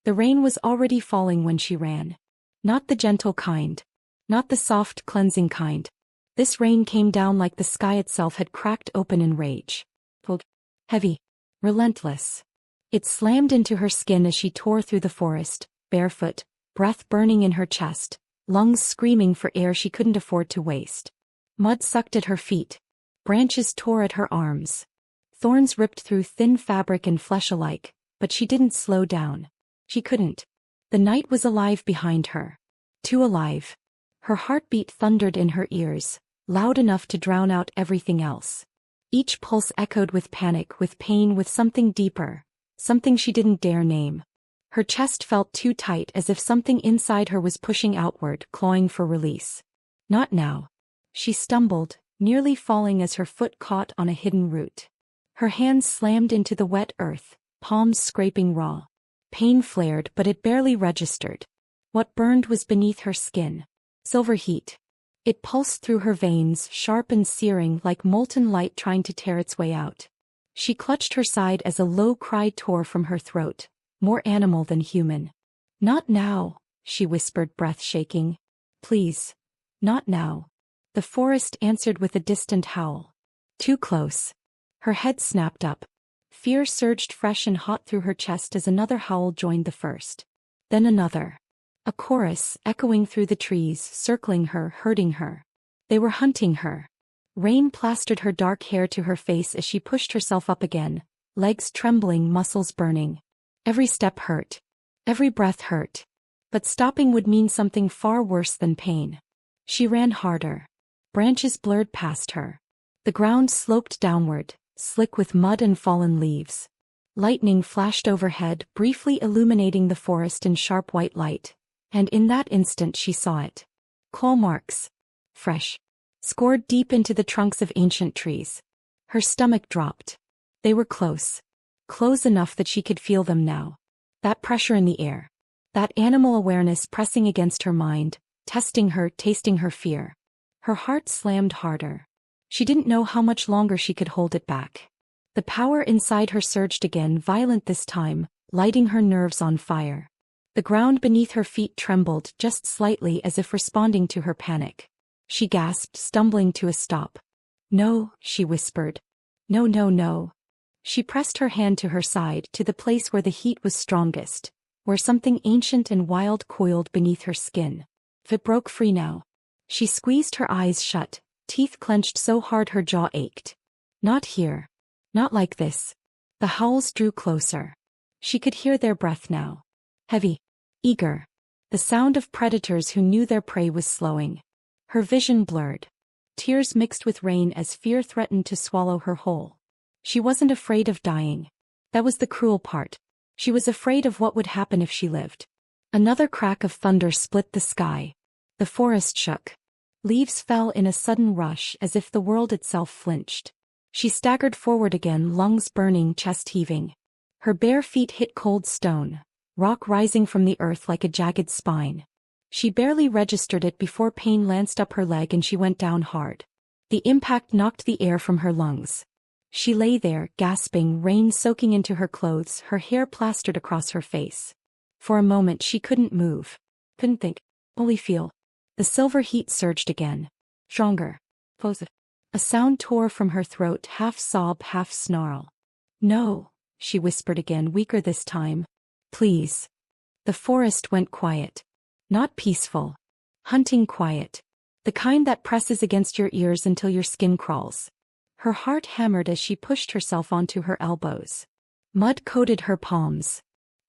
The rain was already falling when she ran. Not the gentle kind. Not the soft, cleansing kind. This rain came down like the sky itself had cracked open in rage. Cold, heavy, relentless. It slammed into her skin as she tore through the forest, barefoot, breath burning in her chest, lungs screaming for air she couldn't afford to waste. Mud sucked at her feet. Branches tore at her arms. Thorns ripped through thin fabric and flesh alike, but she didn't slow down. She couldn't. The night was alive behind her. Too alive. Her heartbeat thundered in her ears, loud enough to drown out everything else. Each pulse echoed with panic, with pain, with something deeper, something she didn't dare name. Her chest felt too tight, as if something inside her was pushing outward, clawing for release. Not now. She stumbled, nearly falling as her foot caught on a hidden root. Her hands slammed into the wet earth, palms scraping raw. Pain flared, but it barely registered. What burned was beneath her skin. Silver heat. It pulsed through her veins, sharp and searing, like molten light trying to tear its way out. She clutched her side as a low cry tore from her throat, more animal than human. "Not now," she whispered, breath shaking. "Please. Not now." The forest answered with a distant howl. Too close. Her head snapped up. Fear surged fresh and hot through her chest as another howl joined the first. Then another. A chorus, echoing through the trees, circling her, hurting her. They were hunting her. Rain plastered her dark hair to her face as she pushed herself up again, legs trembling, muscles burning. Every step hurt. Every breath hurt. But stopping would mean something far worse than pain. She ran harder. Branches blurred past her. The ground sloped downward, slick with mud and fallen leaves. Lightning flashed overhead, briefly illuminating the forest in sharp white light, and in that instant she saw it. Claw marks. Fresh. Scored deep into the trunks of ancient trees. Her stomach dropped. They were close. Close enough that she could feel them now. That pressure in the air. That animal awareness pressing against her mind, testing her, tasting her fear. Her heart slammed harder. She didn't know how much longer she could hold it back. The power inside her surged again, violent this time, lighting her nerves on fire. The ground beneath her feet trembled just slightly, as if responding to her panic. She gasped, stumbling to a stop. "No," she whispered. "No, no, no." She pressed her hand to her side, to the place where the heat was strongest, where something ancient and wild coiled beneath her skin. If it broke free now. She squeezed her eyes shut, teeth clenched so hard her jaw ached. Not here. Not like this. The howls drew closer. She could hear their breath now. Heavy. Eager. The sound of predators who knew their prey was slowing. Her vision blurred. Tears mixed with rain as fear threatened to swallow her whole. She wasn't afraid of dying. That was the cruel part. She was afraid of what would happen if she lived. Another crack of thunder split the sky. The forest shook. Leaves fell in a sudden rush, as if the world itself flinched. She staggered forward again, lungs burning, chest heaving. Her bare feet hit cold stone, rock rising from the earth like a jagged spine. She barely registered it before pain lanced up her leg and she went down hard. The impact knocked the air from her lungs. She lay there, gasping, rain soaking into her clothes, her hair plastered across her face. For a moment she couldn't move. Couldn't think. Only feel. The silver heat surged again. Stronger. Closer. A sound tore from her throat, half sob, half snarl. "No," she whispered again, weaker this time. "Please." The forest went quiet. Not peaceful. Hunting quiet. The kind that presses against your ears until your skin crawls. Her heart hammered as she pushed herself onto her elbows. Mud coated her palms.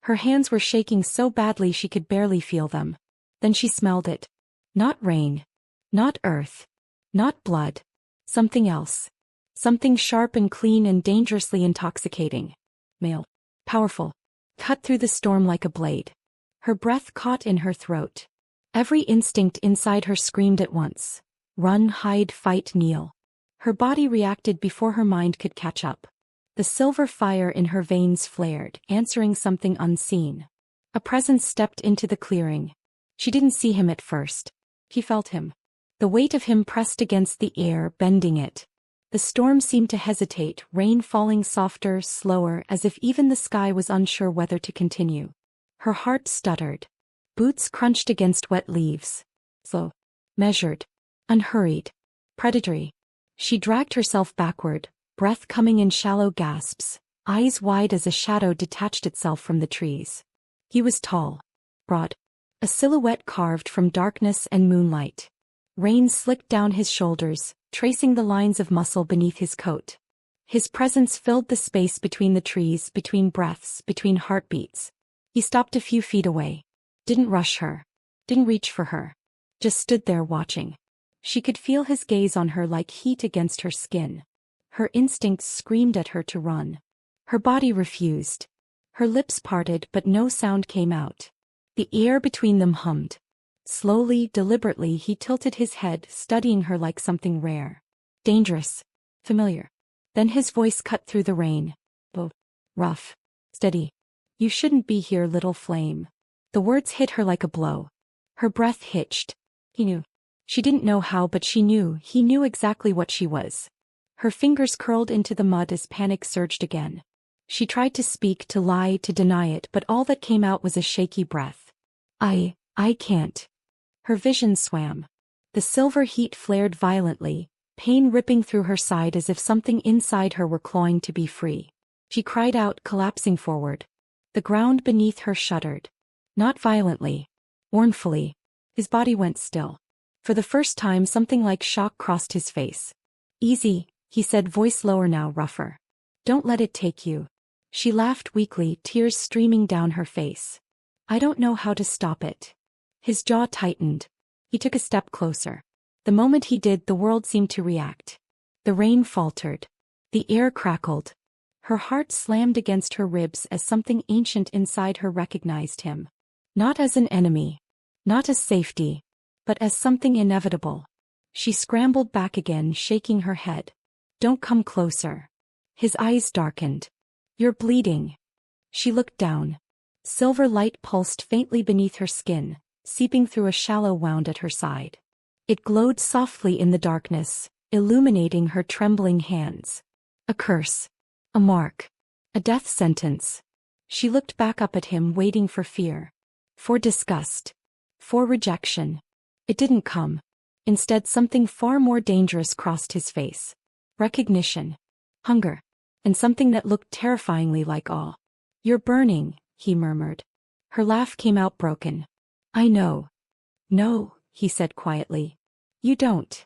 Her hands were shaking so badly she could barely feel them. Then she smelled it. Not rain. Not earth. Not blood. Something else. Something sharp and clean and dangerously intoxicating. Male. Powerful. Cut through the storm like a blade. Her breath caught in her throat. Every instinct inside her screamed at once. Run, hide, fight, kneel. Her body reacted before her mind could catch up. The silver fire in her veins flared, answering something unseen. A presence stepped into the clearing. She didn't see him at first. He felt him. The weight of him pressed against the air, bending it. The storm seemed to hesitate, rain falling softer, slower, as if even the sky was unsure whether to continue. Her heart stuttered. Boots crunched against wet leaves. Slow. Measured. Unhurried. Predatory. She dragged herself backward, breath coming in shallow gasps, eyes wide as a shadow detached itself from the trees. He was tall. Broad. A silhouette carved from darkness and moonlight. Rain slicked down his shoulders, tracing the lines of muscle beneath his coat. His presence filled the space between the trees, between breaths, between heartbeats. He stopped a few feet away. Didn't rush her. Didn't reach for her. Just stood there watching. She could feel his gaze on her like heat against her skin. Her instincts screamed at her to run. Her body refused. Her lips parted but no sound came out. The air between them hummed. Slowly, deliberately he tilted his head, studying her like something rare. Dangerous. Familiar. Then his voice cut through the rain. Oh. Rough. Steady. You shouldn't be here, little flame. The words hit her like a blow. Her breath hitched. He knew. She didn't know how, but she knew. He knew exactly what she was. Her fingers curled into the mud as panic surged again. She tried to speak, to lie, to deny it, but all that came out was a shaky breath. I can't. Her vision swam. The silver heat flared violently, pain ripping through her side as if something inside her were clawing to be free. She cried out, collapsing forward. The ground beneath her shuddered. Not violently. Mournfully. His body went still. For the first time something like shock crossed his face. Easy, he said, voice lower now, rougher. Don't let it take you. She laughed weakly, tears streaming down her face. I don't know how to stop it. His jaw tightened. He took a step closer. The moment he did, the world seemed to react. The rain faltered. The air crackled. Her heart slammed against her ribs as something ancient inside her recognized him. Not as an enemy. Not as safety. But as something inevitable. She scrambled back again, shaking her head. Don't come closer. His eyes darkened. You're bleeding. She looked down. Silver light pulsed faintly beneath her skin, seeping through a shallow wound at her side. It glowed softly in the darkness, illuminating her trembling hands. A curse. A mark. A death sentence. She looked back up at him, waiting for fear. For disgust. For rejection. It didn't come. Instead, something far more dangerous crossed his face. Recognition. Hunger. And something that looked terrifyingly like awe. You're burning, he murmured. Her laugh came out broken. I know. No, he said quietly. You don't.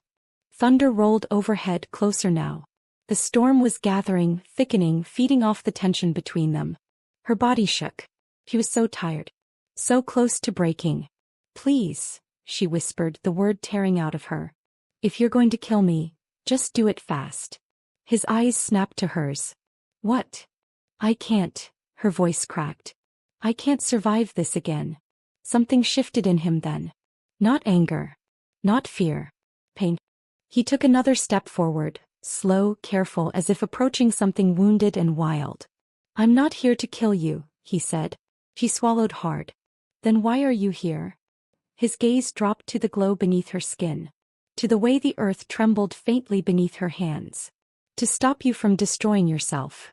Thunder rolled overhead, closer now. The storm was gathering, thickening, feeding off the tension between them. Her body shook. She was so tired. So close to breaking. Please, she whispered, the word tearing out of her. If you're going to kill me, just do it fast. His eyes snapped to hers. What? I can't, her voice cracked. I can't survive this again. Something shifted in him then. Not anger. Not fear. Pain. He took another step forward, slow, careful, as if approaching something wounded and wild. I'm not here to kill you, he said. She swallowed hard. Then why are you here? His gaze dropped to the glow beneath her skin. To the way the earth trembled faintly beneath her hands. To stop you from destroying yourself.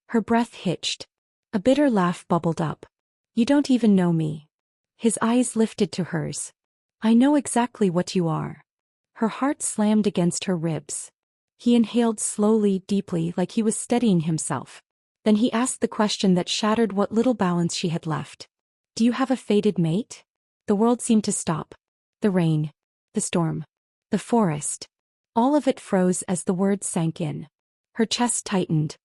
Her breath hitched. A bitter laugh bubbled up. You don't even know me. His eyes lifted to hers. I know exactly what you are. Her heart slammed against her ribs. He inhaled slowly, deeply, like he was steadying himself. Then he asked the question that shattered what little balance she had left. Do you have a fated mate? The world seemed to stop. The rain. The storm. The forest. All of it froze as the words sank in. Her chest tightened.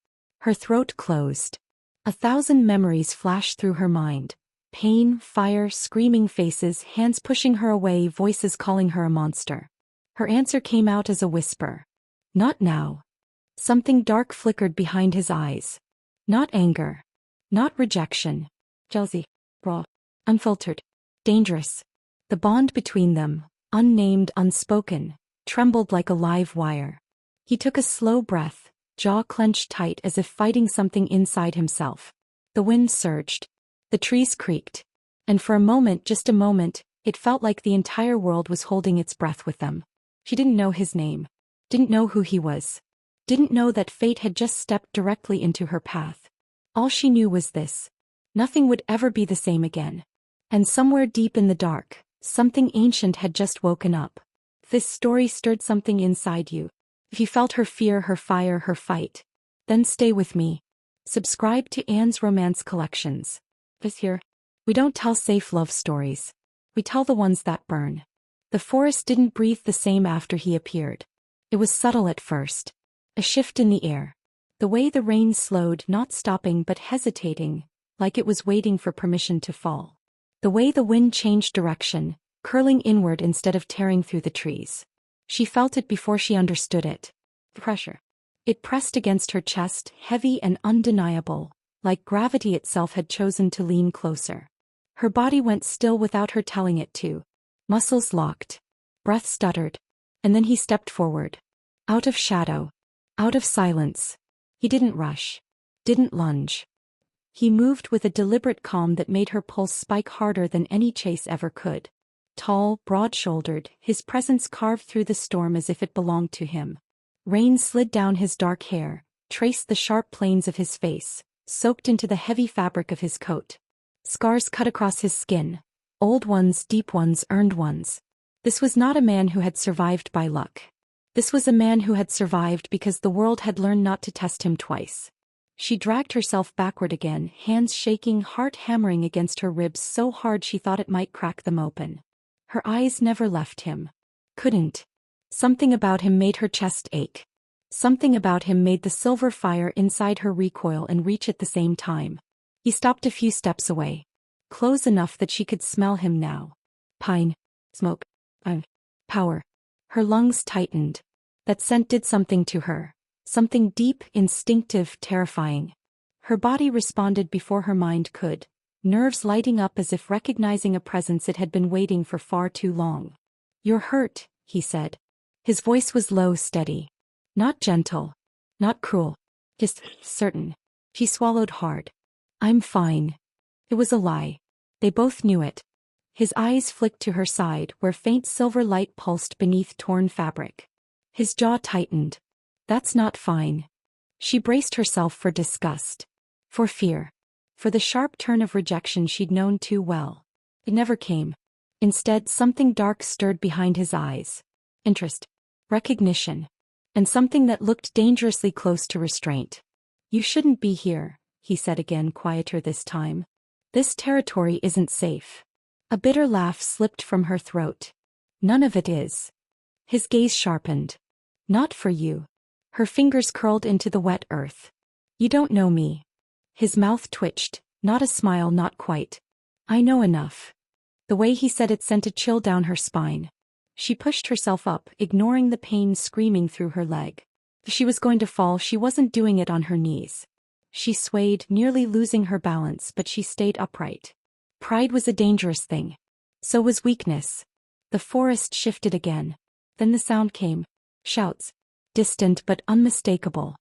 Her throat closed. 1,000 memories flashed through her mind. Pain, fire, screaming faces, hands pushing her away, voices calling her a monster. Her answer came out as a whisper. Not now. Something dark flickered behind his eyes. Not anger. Not rejection. Jealousy. Raw. Unfiltered. Dangerous. The bond between them, unnamed, unspoken, trembled like a live wire. He took a slow breath, jaw clenched tight as if fighting something inside himself. The wind surged. The trees creaked. And for a moment, just a moment, it felt like the entire world was holding its breath with them. She didn't know his name. Didn't know who he was. Didn't know that fate had just stepped directly into her path. All she knew was this. Nothing would ever be the same again. And somewhere deep in the dark, something ancient had just woken up. This story stirred something inside you. If you felt her fear, her fire, her fight, then stay with me. Subscribe to Anne's Romance Collections. This here, we don't tell safe love stories. We tell the ones that burn. The forest didn't breathe the same after he appeared. It was subtle at first. A shift in the air. The way the rain slowed, not stopping but hesitating, like it was waiting for permission to fall. The way the wind changed direction, curling inward instead of tearing through the trees. She felt it before she understood it. Pressure. It pressed against her chest, heavy and undeniable, like gravity itself had chosen to lean closer. Her body went still without her telling it to. Muscles locked. Breath stuttered. And then he stepped forward. Out of shadow. Out of silence. He didn't rush. Didn't lunge. He moved with a deliberate calm that made her pulse spike harder than any chase ever could. Tall, broad-shouldered, his presence carved through the storm as if it belonged to him. Rain slid down his dark hair, traced the sharp planes of his face, soaked into the heavy fabric of his coat. Scars cut across his skin. Old ones, deep ones, earned ones. This was not a man who had survived by luck. This was a man who had survived because the world had learned not to test him twice. She dragged herself backward again, hands shaking, heart hammering against her ribs so hard she thought it might crack them open. Her eyes never left him. Couldn't. Something about him made her chest ache. Something about him made the silver fire inside her recoil and reach at the same time. He stopped a few steps away. Close enough that she could smell him now. Pine. Smoke. Power. Her lungs tightened. That scent did something to her. Something deep, instinctive, terrifying. Her body responded before her mind could, nerves lighting up as if recognizing a presence it had been waiting for far too long. "You're hurt," he said. His voice was low, steady. Not gentle. Not cruel. Just certain. She swallowed hard. "I'm fine." It was a lie. They both knew it. His eyes flicked to her side where faint silver light pulsed beneath torn fabric. His jaw tightened. "That's not fine." She braced herself for disgust. For fear. For the sharp turn of rejection she'd known too well. It never came. Instead, something dark stirred behind his eyes. Interest. Recognition. And something that looked dangerously close to restraint. "You shouldn't be here," he said again, quieter this time. "This territory isn't safe." A bitter laugh slipped from her throat. "None of it is." His gaze sharpened. "Not for you." Her fingers curled into the wet earth. "You don't know me." His mouth twitched, not a smile, not quite. "I know enough." The way he said it sent a chill down her spine. She pushed herself up, ignoring the pain screaming through her leg. If she was going to fall, she wasn't doing it on her knees. She swayed, nearly losing her balance, but she stayed upright. Pride was a dangerous thing. So was weakness. The forest shifted again. Then the sound came. Shouts. Distant but unmistakable.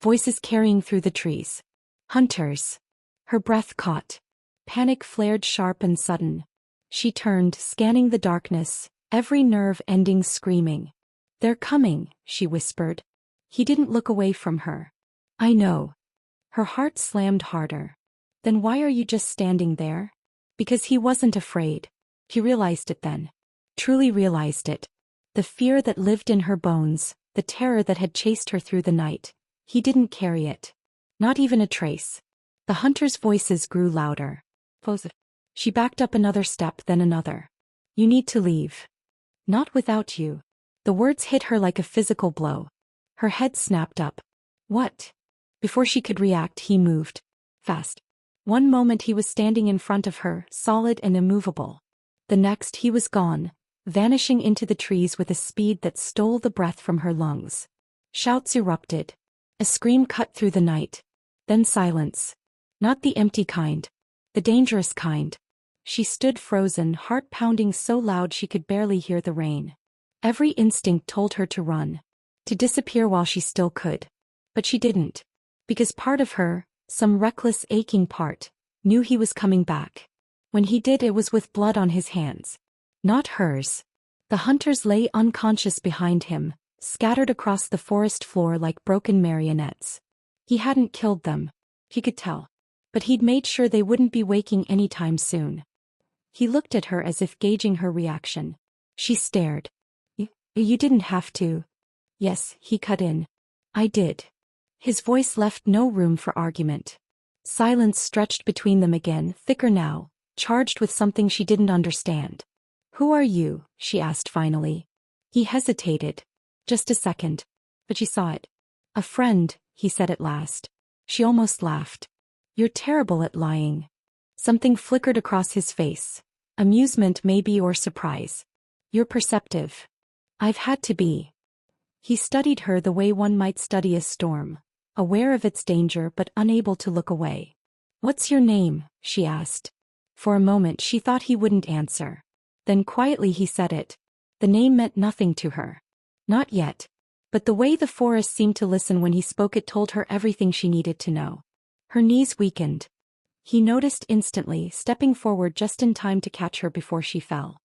Voices carrying through the trees. Hunters. Her breath caught. Panic flared sharp and sudden. She turned, scanning the darkness, every nerve ending screaming. "They're coming," she whispered. He didn't look away from her. "I know." Her heart slammed harder. "Then why are you just standing there?" Because he wasn't afraid. He realized it then. Truly realized it. The fear that lived in her bones, the terror that had chased her through the night. He didn't carry it. Not even a trace. The hunters' voices grew louder. She backed up another step, then another. "You need to leave." "Not without you." The words hit her like a physical blow. Her head snapped up. "What?" Before she could react, he moved. Fast. One moment he was standing in front of her, solid and immovable. The next he was gone, vanishing into the trees with a speed that stole the breath from her lungs. Shouts erupted. A scream cut through the night. Then silence. Not the empty kind. The dangerous kind. She stood frozen, heart pounding so loud she could barely hear the rain. Every instinct told her to run. To disappear while she still could. But she didn't. Because part of her, some reckless aching part, knew he was coming back. When he did, it was with blood on his hands. Not hers. The hunters lay unconscious behind him, scattered across the forest floor like broken marionettes. He hadn't killed them. He could tell. but he'd made sure they wouldn't be waking anytime soon. He looked at her as if gauging her reaction. She stared. You didn't have to." "Yes," he cut in. "I did." His voice left no room for argument. Silence stretched between them again, thicker now, charged with something she didn't understand. "Who are you?" she asked finally. He hesitated. Just a second. But she saw it. "A friend," he said at last. She almost laughed. "You're terrible at lying." Something flickered across his face. Amusement maybe, or surprise. "You're perceptive." "I've had to be." He studied her the way one might study a storm, aware of its danger but unable to look away. "What's your name?" she asked. For a moment she thought he wouldn't answer. Then quietly he said it. The name meant nothing to her. Not yet. But the way the forest seemed to listen when he spoke it told her everything she needed to know. Her knees weakened. He noticed instantly, stepping forward just in time to catch her before she fell.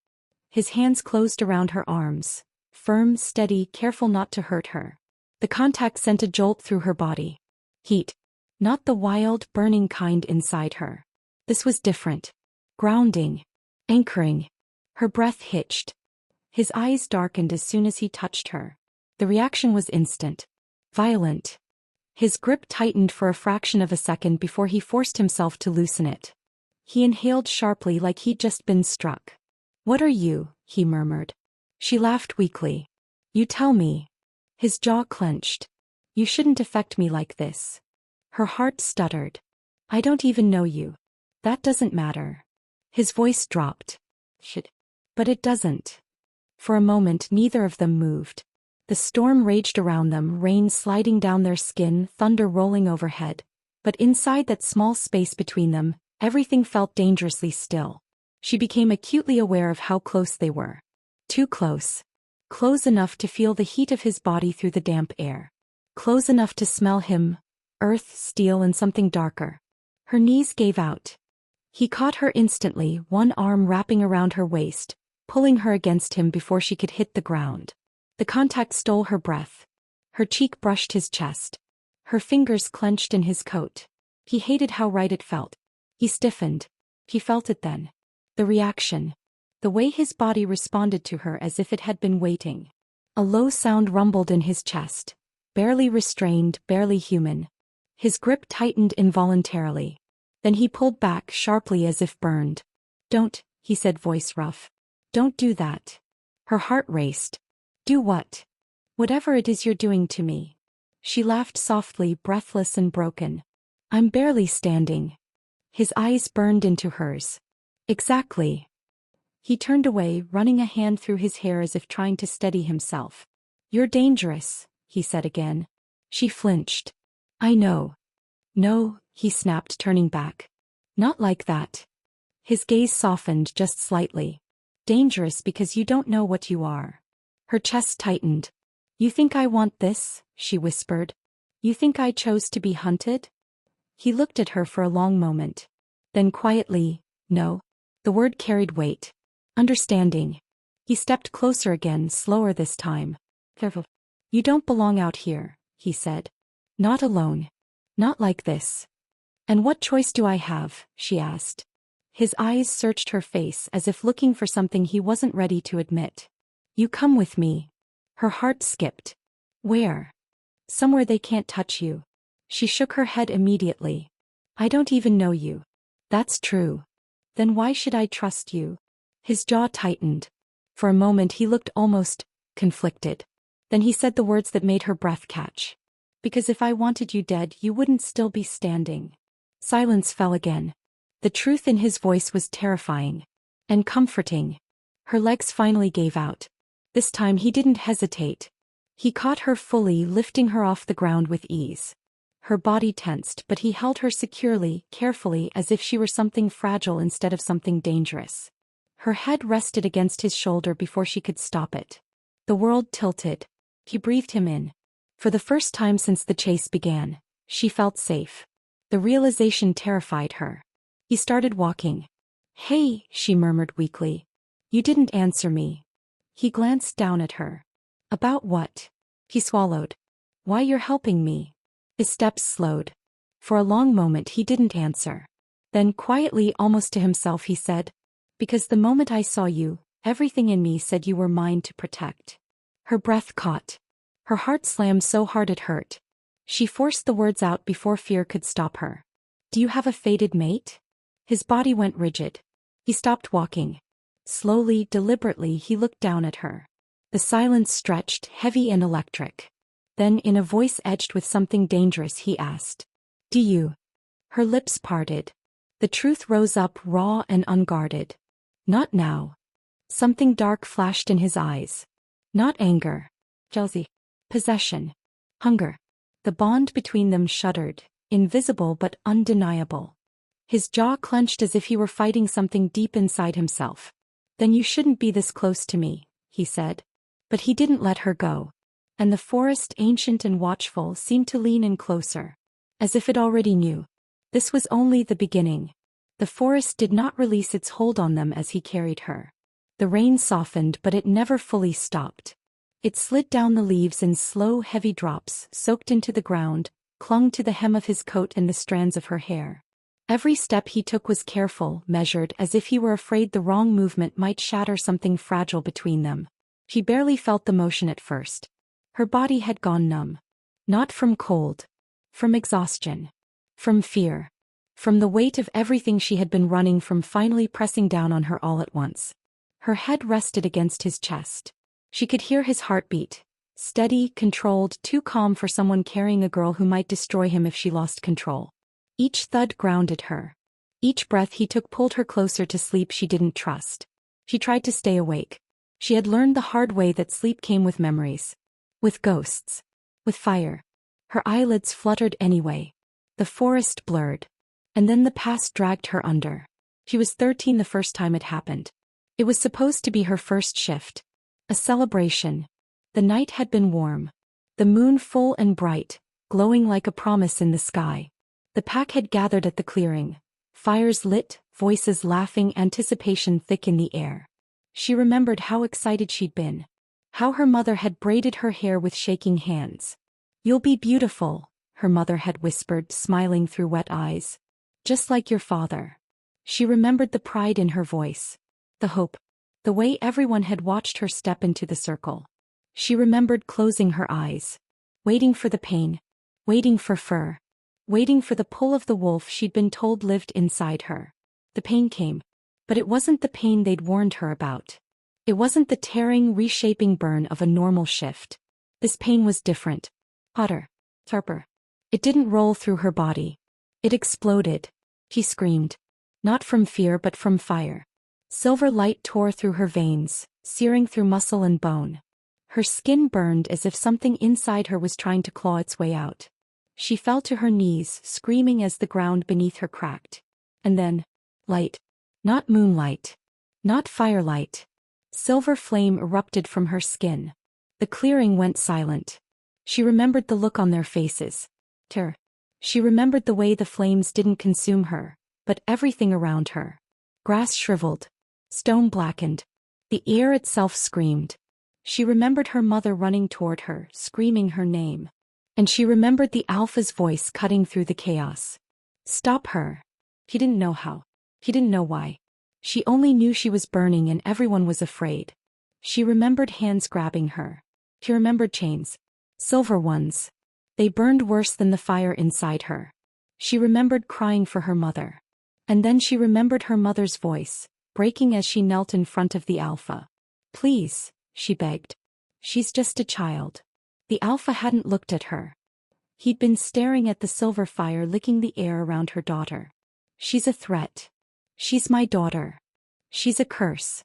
His hands closed around her arms. Firm, steady, careful not to hurt her. The contact sent a jolt through her body. Heat. Not the wild, burning kind inside her. This was different. Grounding. Anchoring. Her breath hitched. His eyes darkened as soon as he touched her. The reaction was instant. Violent. His grip tightened for a fraction of a second before he forced himself to loosen it. He inhaled sharply like he'd just been struck. "What are you?" he murmured. She laughed weakly. "You tell me." His jaw clenched. "You shouldn't affect me like this." Her heart stuttered. "I don't even know you." "That doesn't matter." His voice dropped. "Should." "But it doesn't." For a moment neither of them moved. The storm raged around them, rain sliding down their skin, thunder rolling overhead. But inside that small space between them, everything felt dangerously still. She became acutely aware of how close they were. Too close. Close enough to feel the heat of his body through the damp air. Close enough to smell him, earth, steel, and something darker. Her knees gave out. He caught her instantly, one arm wrapping around her waist, pulling her against him before she could hit the ground. The contact stole her breath. Her cheek brushed his chest. Her fingers clenched in his coat. He hated how right it felt. He stiffened. He felt it then. The reaction. The way his body responded to her as if it had been waiting. A low sound rumbled in his chest. Barely restrained, barely human. His grip tightened involuntarily. Then he pulled back sharply as if burned. "Don't," he said, voice rough. "Don't do that." Her heart raced. "Do what?" "Whatever it is you're doing to me." She laughed softly, breathless and broken. "I'm barely standing." His eyes burned into hers. "Exactly." He turned away, running a hand through his hair as if trying to steady himself. "You're dangerous," he said again. She flinched. "I know." "No," he snapped, turning back. "Not like that." His gaze softened just slightly. "Dangerous because you don't know what you are." Her chest tightened. "You think I want this?" she whispered. "You think I chose to be hunted?" He looked at her for a long moment. Then quietly, "No." The word carried weight. "Understanding." He stepped closer again, slower this time. "Careful. You don't belong out here," he said. "Not alone. Not like this." "And what choice do I have?" she asked. His eyes searched her face as if looking for something he wasn't ready to admit. "You come with me." Her heart skipped. "Where?" "Somewhere they can't touch you." She shook her head immediately. "I don't even know you." "That's true." "Then why should I trust you?" His jaw tightened. For a moment he looked almost conflicted. Then he said the words that made her breath catch. "Because if I wanted you dead, you wouldn't still be standing." Silence fell again. The truth in his voice was terrifying. And comforting. Her legs finally gave out. This time he didn't hesitate. He caught her fully, lifting her off the ground with ease. Her body tensed, but he held her securely, carefully, as if she were something fragile instead of something dangerous. Her head rested against his shoulder before she could stop it. The world tilted. He breathed him in. For the first time since the chase began, she felt safe. The realization terrified her. He started walking. "Hey," she murmured weakly. "You didn't answer me." He glanced down at her. "About what?" He swallowed. "Why you're helping me." His steps slowed. For a long moment he didn't answer. Then quietly, almost to himself, he said, "Because the moment I saw you, everything in me said you were mine to protect." Her breath caught. Her heart slammed so hard it hurt. She forced the words out before fear could stop her. "Do you have a fated mate?" His body went rigid. He stopped walking. Slowly, deliberately, he looked down at her. The silence stretched, heavy and electric. Then, in a voice edged with something dangerous, he asked, "Do you?" Her lips parted. The truth rose up, raw and unguarded. "Not now." Something dark flashed in his eyes. Not anger. Jealousy. Possession. Hunger. The bond between them shuddered, invisible but undeniable. His jaw clenched as if he were fighting something deep inside himself. "Then you shouldn't be this close to me," he said. But he didn't let her go. And the forest, ancient and watchful, seemed to lean in closer. As if it already knew. This was only the beginning. The forest did not release its hold on them as he carried her. The rain softened, but it never fully stopped. It slid down the leaves in slow, heavy drops, soaked into the ground, clung to the hem of his coat and the strands of her hair. Every step he took was careful, measured, as if he were afraid the wrong movement might shatter something fragile between them. She barely felt the motion at first. Her body had gone numb. Not from cold. From exhaustion. From fear. From the weight of everything she had been running from finally pressing down on her all at once. Her head rested against his chest. She could hear his heartbeat. Steady, controlled, too calm for someone carrying a girl who might destroy him if she lost control. Each thud grounded her. Each breath he took pulled her closer to sleep she didn't trust. She tried to stay awake. She had learned the hard way that sleep came with memories. With ghosts. With fire. Her eyelids fluttered anyway. The forest blurred. And then the past dragged her under. She was 13 the first time it happened. It was supposed to be her first shift. A celebration. The night had been warm. The moon full and bright, glowing like a promise in the sky. The pack had gathered at the clearing. Fires lit, voices laughing, anticipation thick in the air. She remembered how excited she'd been. How her mother had braided her hair with shaking hands. "You'll be beautiful," her mother had whispered, smiling through wet eyes. "Just like your father." She remembered the pride in her voice. The hope. The way everyone had watched her step into the circle. She remembered closing her eyes. Waiting for the pain. Waiting for fur. Waiting for the pull of the wolf she'd been told lived inside her. The pain came. But it wasn't the pain they'd warned her about. It wasn't the tearing, reshaping burn of a normal shift. This pain was different. Hotter. Sharper. It didn't roll through her body. It exploded. She screamed. Not from fear but from fire. Silver light tore through her veins, searing through muscle and bone. Her skin burned as if something inside her was trying to claw its way out. She fell to her knees, screaming as the ground beneath her cracked. And then, light. Not moonlight. Not firelight. Silver flame erupted from her skin. The clearing went silent. She remembered the look on their faces. Terror. She remembered the way the flames didn't consume her, but everything around her. Grass shriveled. Stone blackened. The air itself screamed. She remembered her mother running toward her, screaming her name. And she remembered the Alpha's voice cutting through the chaos. Stop her. He didn't know how. He didn't know why. She only knew she was burning and everyone was afraid. She remembered hands grabbing her. She remembered chains. Silver ones. They burned worse than the fire inside her. She remembered crying for her mother. And then she remembered her mother's voice, breaking as she knelt in front of the Alpha. "Please," she begged. "She's just a child." The Alpha hadn't looked at her. He'd been staring at the silver fire licking the air around her daughter. "She's a threat. She's my daughter. She's a curse."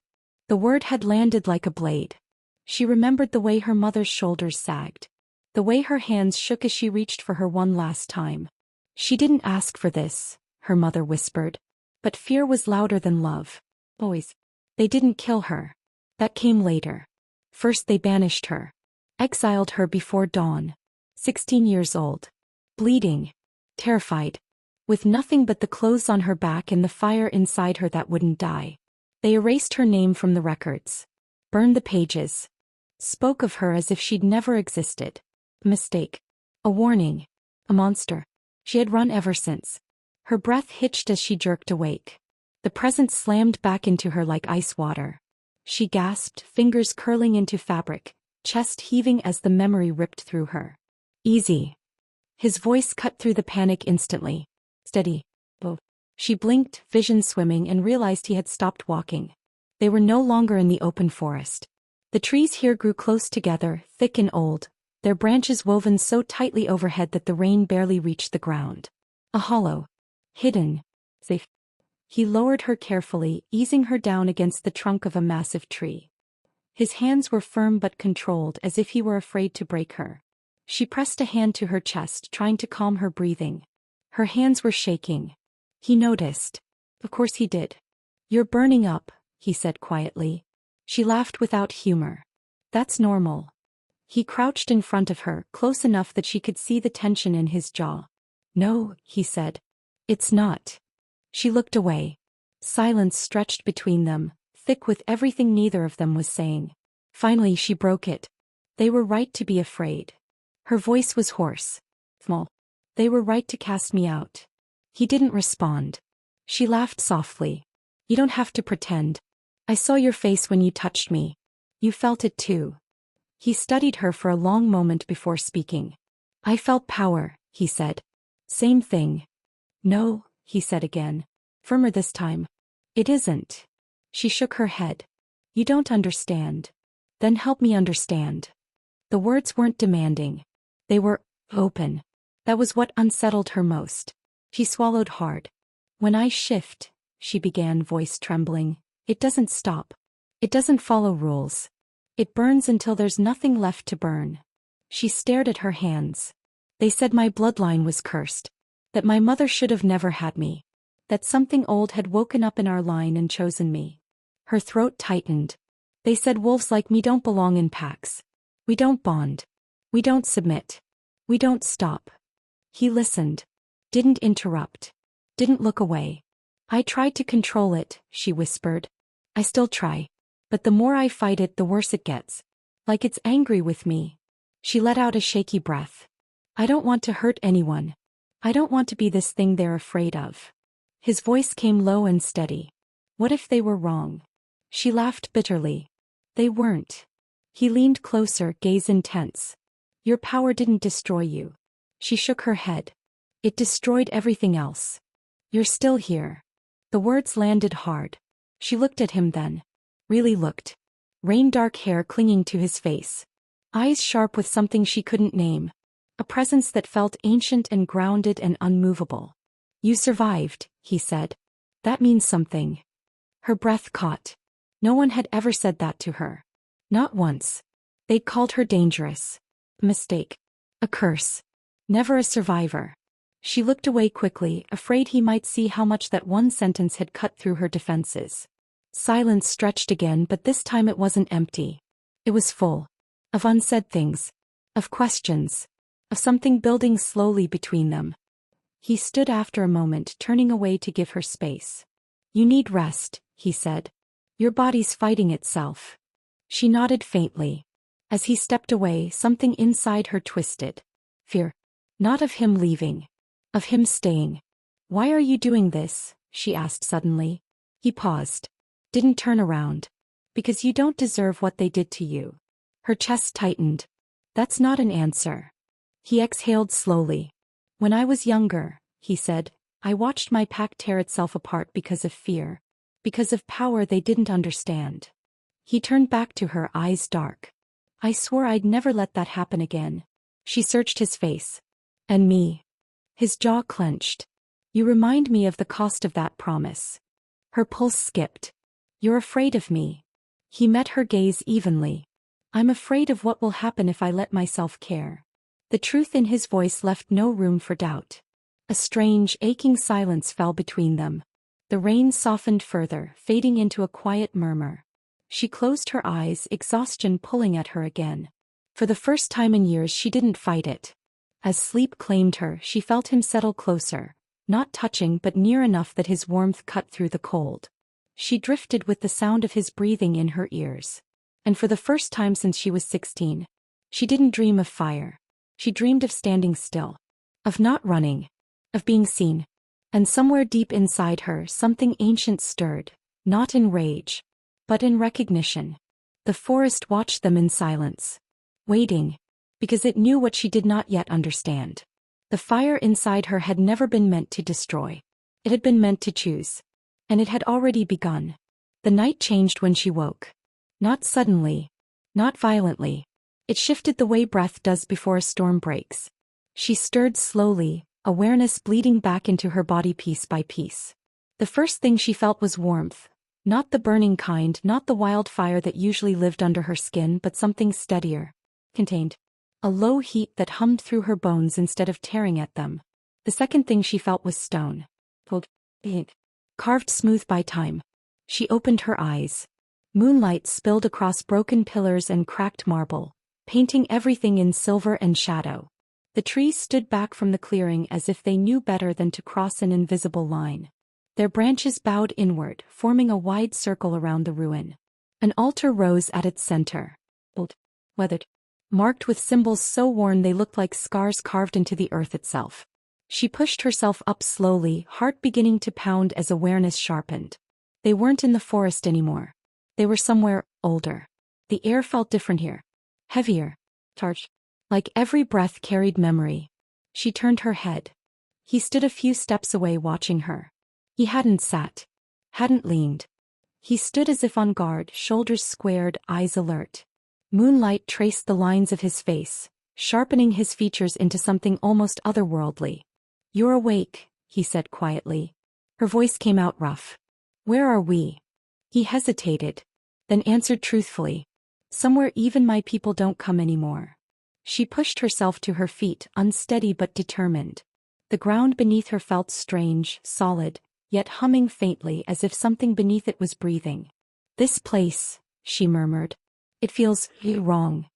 The word had landed like a blade. She remembered the way her mother's shoulders sagged. The way her hands shook as she reached for her one last time. "She didn't ask for this," her mother whispered. But fear was louder than love. Boys. They didn't kill her. That came later. First they banished her. Exiled her before dawn. 16 years old. Bleeding. Terrified. With nothing but the clothes on her back and the fire inside her that wouldn't die. They erased her name from the records. Burned the pages. Spoke of her as if she'd never existed. A mistake. A warning. A monster. She had run ever since. Her breath hitched as she jerked awake. The present slammed back into her like ice water. She gasped, fingers curling into fabric, chest heaving as the memory ripped through her. Easy. His voice cut through the panic instantly. Steady. Oh. She blinked, vision swimming, and realized he had stopped walking. They were no longer in the open forest. The trees here grew close together, thick and old, their branches woven so tightly overhead that the rain barely reached the ground. A hollow. Hidden. Safe. He lowered her carefully, easing her down against the trunk of a massive tree. His hands were firm but controlled, as if he were afraid to break her. She pressed a hand to her chest, trying to calm her breathing. Her hands were shaking. He noticed. Of course he did. You're burning up, he said quietly. She laughed without humor. That's normal. He crouched in front of her, close enough that she could see the tension in his jaw. No, he said. It's not. She looked away. Silence stretched between them, thick with everything neither of them was saying. Finally she broke it. They were right to be afraid. Her voice was hoarse. Small. They were right to cast me out. He didn't respond. She laughed softly. You don't have to pretend. I saw your face when you touched me. You felt it too. He studied her for a long moment before speaking. I felt power, he said. Same thing. No, he said again. Firmer this time. It isn't. She shook her head. You don't understand. Then help me understand. The words weren't demanding. They were open. That was what unsettled her most. She swallowed hard. When I shift, she began, voice trembling, it doesn't stop. It doesn't follow rules. It burns until there's nothing left to burn. She stared at her hands. They said my bloodline was cursed. That my mother should have never had me. That something old had woken up in our line and chosen me. Her throat tightened. They said wolves like me don't belong in packs. We don't bond. We don't submit. We don't stop. He listened. Didn't interrupt. Didn't look away. I tried to control it, she whispered. I still try. But the more I fight it, the worse it gets. Like it's angry with me. She let out a shaky breath. I don't want to hurt anyone. I don't want to be this thing they're afraid of. His voice came low and steady. What if they were wrong? She laughed bitterly. They weren't. He leaned closer, gaze intense. Your power didn't destroy you. She shook her head. It destroyed everything else. You're still here. The words landed hard. She looked at him then. Really looked. Rain-dark hair clinging to his face. Eyes sharp with something she couldn't name. A presence that felt ancient and grounded and unmovable. You survived, he said. That means something. Her breath caught. No one had ever said that to her. Not once. They'd called her dangerous. A mistake. A curse. Never a survivor. She looked away quickly, afraid he might see how much that one sentence had cut through her defenses. Silence stretched again, but this time it wasn't empty. It was full. Of unsaid things. Of questions. Of something building slowly between them. He stood after a moment, turning away to give her space. You need rest, he said. Your body's fighting itself. She nodded faintly. As he stepped away, something inside her twisted. Fear. Not of him leaving. Of him staying. Why are you doing this? She asked suddenly. He paused. Didn't turn around. Because you don't deserve what they did to you. Her chest tightened. That's not an answer. He exhaled slowly. When I was younger, he said, I watched my pack tear itself apart because of fear. Because of power they didn't understand. He turned back to her, eyes dark. I swore I'd never let that happen again. She searched his face. And me. His jaw clenched. You remind me of the cost of that promise. Her pulse skipped. You're afraid of me. He met her gaze evenly. I'm afraid of what will happen if I let myself care. The truth in his voice left no room for doubt. A strange, aching silence fell between them. The rain softened further, fading into a quiet murmur. She closed her eyes, exhaustion pulling at her again. For the first time in years she didn't fight it. As sleep claimed her, she felt him settle closer, not touching but near enough that his warmth cut through the cold. She drifted with the sound of his breathing in her ears. And for the first time since she was 16, she didn't dream of fire. She dreamed of standing still. Of not running. of being seen. And somewhere deep inside her, something ancient stirred, not in rage, but in recognition. The forest watched them in silence, waiting, because it knew what she did not yet understand. The fire inside her had never been meant to destroy. It had been meant to choose. And it had already begun. The night changed when she woke. Not suddenly, not violently. It shifted the way breath does before a storm breaks. She stirred slowly, awareness bleeding back into her body piece by piece. The first thing she felt was warmth. Not the burning kind, not the wildfire that usually lived under her skin, but something steadier. Contained. A low heat that hummed through her bones instead of tearing at them. The second thing she felt was stone. Carved smooth by time. She opened her eyes. Moonlight spilled across broken pillars and cracked marble, painting everything in silver and shadow. The trees stood back from the clearing as if they knew better than to cross an invisible line. Their branches bowed inward, forming a wide circle around the ruin. An altar rose at its center. Old, weathered, marked with symbols so worn they looked like scars carved into the earth itself. She pushed herself up slowly, heart beginning to pound as awareness sharpened. They weren't in the forest anymore. They were somewhere older. The air felt different here. Heavier. Charged. Like every breath carried memory. She turned her head. He stood a few steps away watching her. He hadn't sat. Hadn't leaned. He stood as if on guard, shoulders squared, eyes alert. Moonlight traced the lines of his face, sharpening his features into something almost otherworldly. "You're awake," he said quietly. Her voice came out rough. "Where are we?" He hesitated, then answered truthfully. "Somewhere even my people don't come anymore." She pushed herself to her feet, unsteady but determined. The ground beneath her felt strange, solid, yet humming faintly as if something beneath it was breathing. "This place," she murmured. "It feels wrong."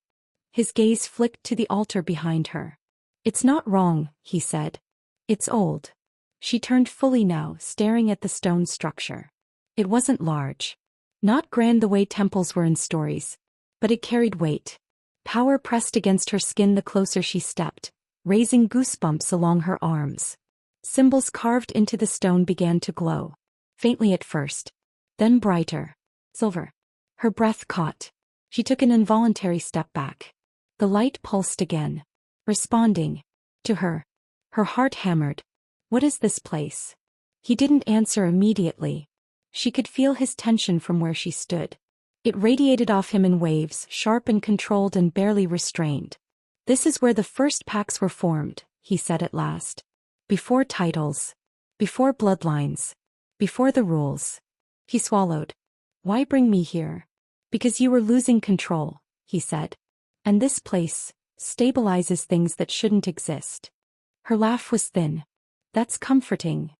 His gaze flicked to the altar behind her. "It's not wrong," he said. "It's old." She turned fully now, staring at the stone structure. It wasn't large. Not grand the way temples were in stories. But it carried weight. Power pressed against her skin the closer she stepped, raising goosebumps along her arms. Symbols carved into the stone began to glow. Faintly at first. Then brighter. Silver. Her breath caught. She took an involuntary step back. The light pulsed again. Responding. To her. Her heart hammered. "What is this place?" He didn't answer immediately. She could feel his tension from where she stood. It radiated off him in waves, sharp and controlled and barely restrained. "This is where the first pacts were formed," he said at last. "Before titles. Before bloodlines. Before the rules." He swallowed. "Why bring me here?" "Because you were losing control," he said. "And this place stabilizes things that shouldn't exist." Her laugh was thin. "That's comforting."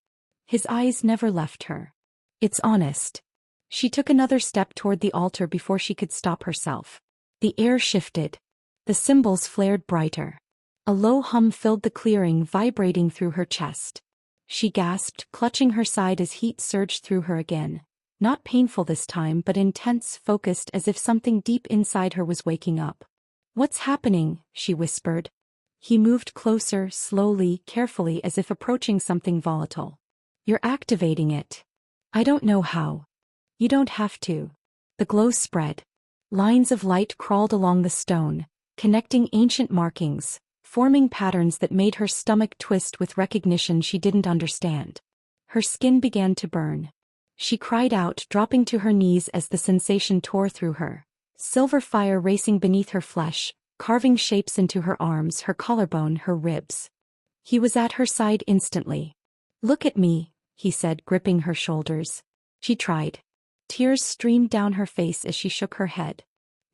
His eyes never left her. "It's honest." She took another step toward the altar before she could stop herself. The air shifted. The symbols flared brighter. A low hum filled the clearing, vibrating through her chest. She gasped, clutching her side as heat surged through her again. Not painful this time, but intense, focused, as if something deep inside her was waking up. "What's happening?" she whispered. He moved closer, slowly, carefully, as if approaching something volatile. "You're activating it." "I don't know how." "You don't have to." The glow spread. Lines of light crawled along the stone, connecting ancient markings, forming patterns that made her stomach twist with recognition she didn't understand. Her skin began to burn. She cried out, dropping to her knees as the sensation tore through her. Silver fire racing beneath her flesh, carving shapes into her arms, her collarbone, her ribs. He was at her side instantly. "Look at me," he said, gripping her shoulders. She tried. Tears streamed down her face as she shook her head.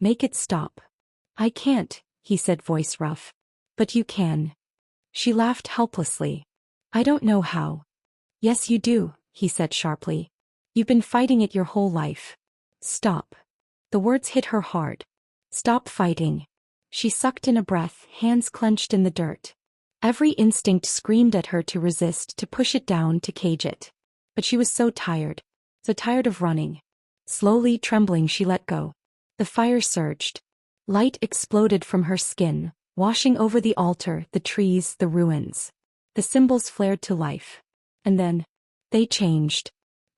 "Make it stop." "I can't," he said, voice rough. "But you can." She laughed helplessly. "I don't know how." "Yes you do," he said sharply. "You've been fighting it your whole life. Stop." The words hit her hard. "Stop fighting." She sucked in a breath, hands clenched in the dirt. Every instinct screamed at her to resist, to push it down, to cage it. But she was so tired of running. Slowly, trembling, she let go. The fire surged. Light exploded from her skin, washing over the altar, the trees, the ruins. The symbols flared to life. And then, they changed.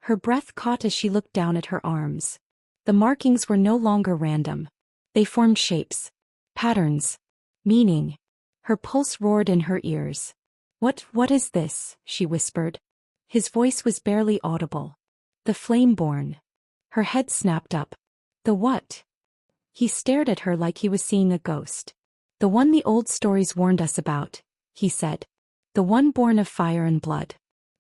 Her breath caught as she looked down at her arms. The markings were no longer random. They formed shapes, patterns, meaning. Her pulse roared in her ears. What is this?" she whispered. His voice was barely audible. "The flame-born." Her head snapped up. "The what?" He stared at her like he was seeing a ghost. "The one the old stories warned us about," he said. "The one born of fire and blood.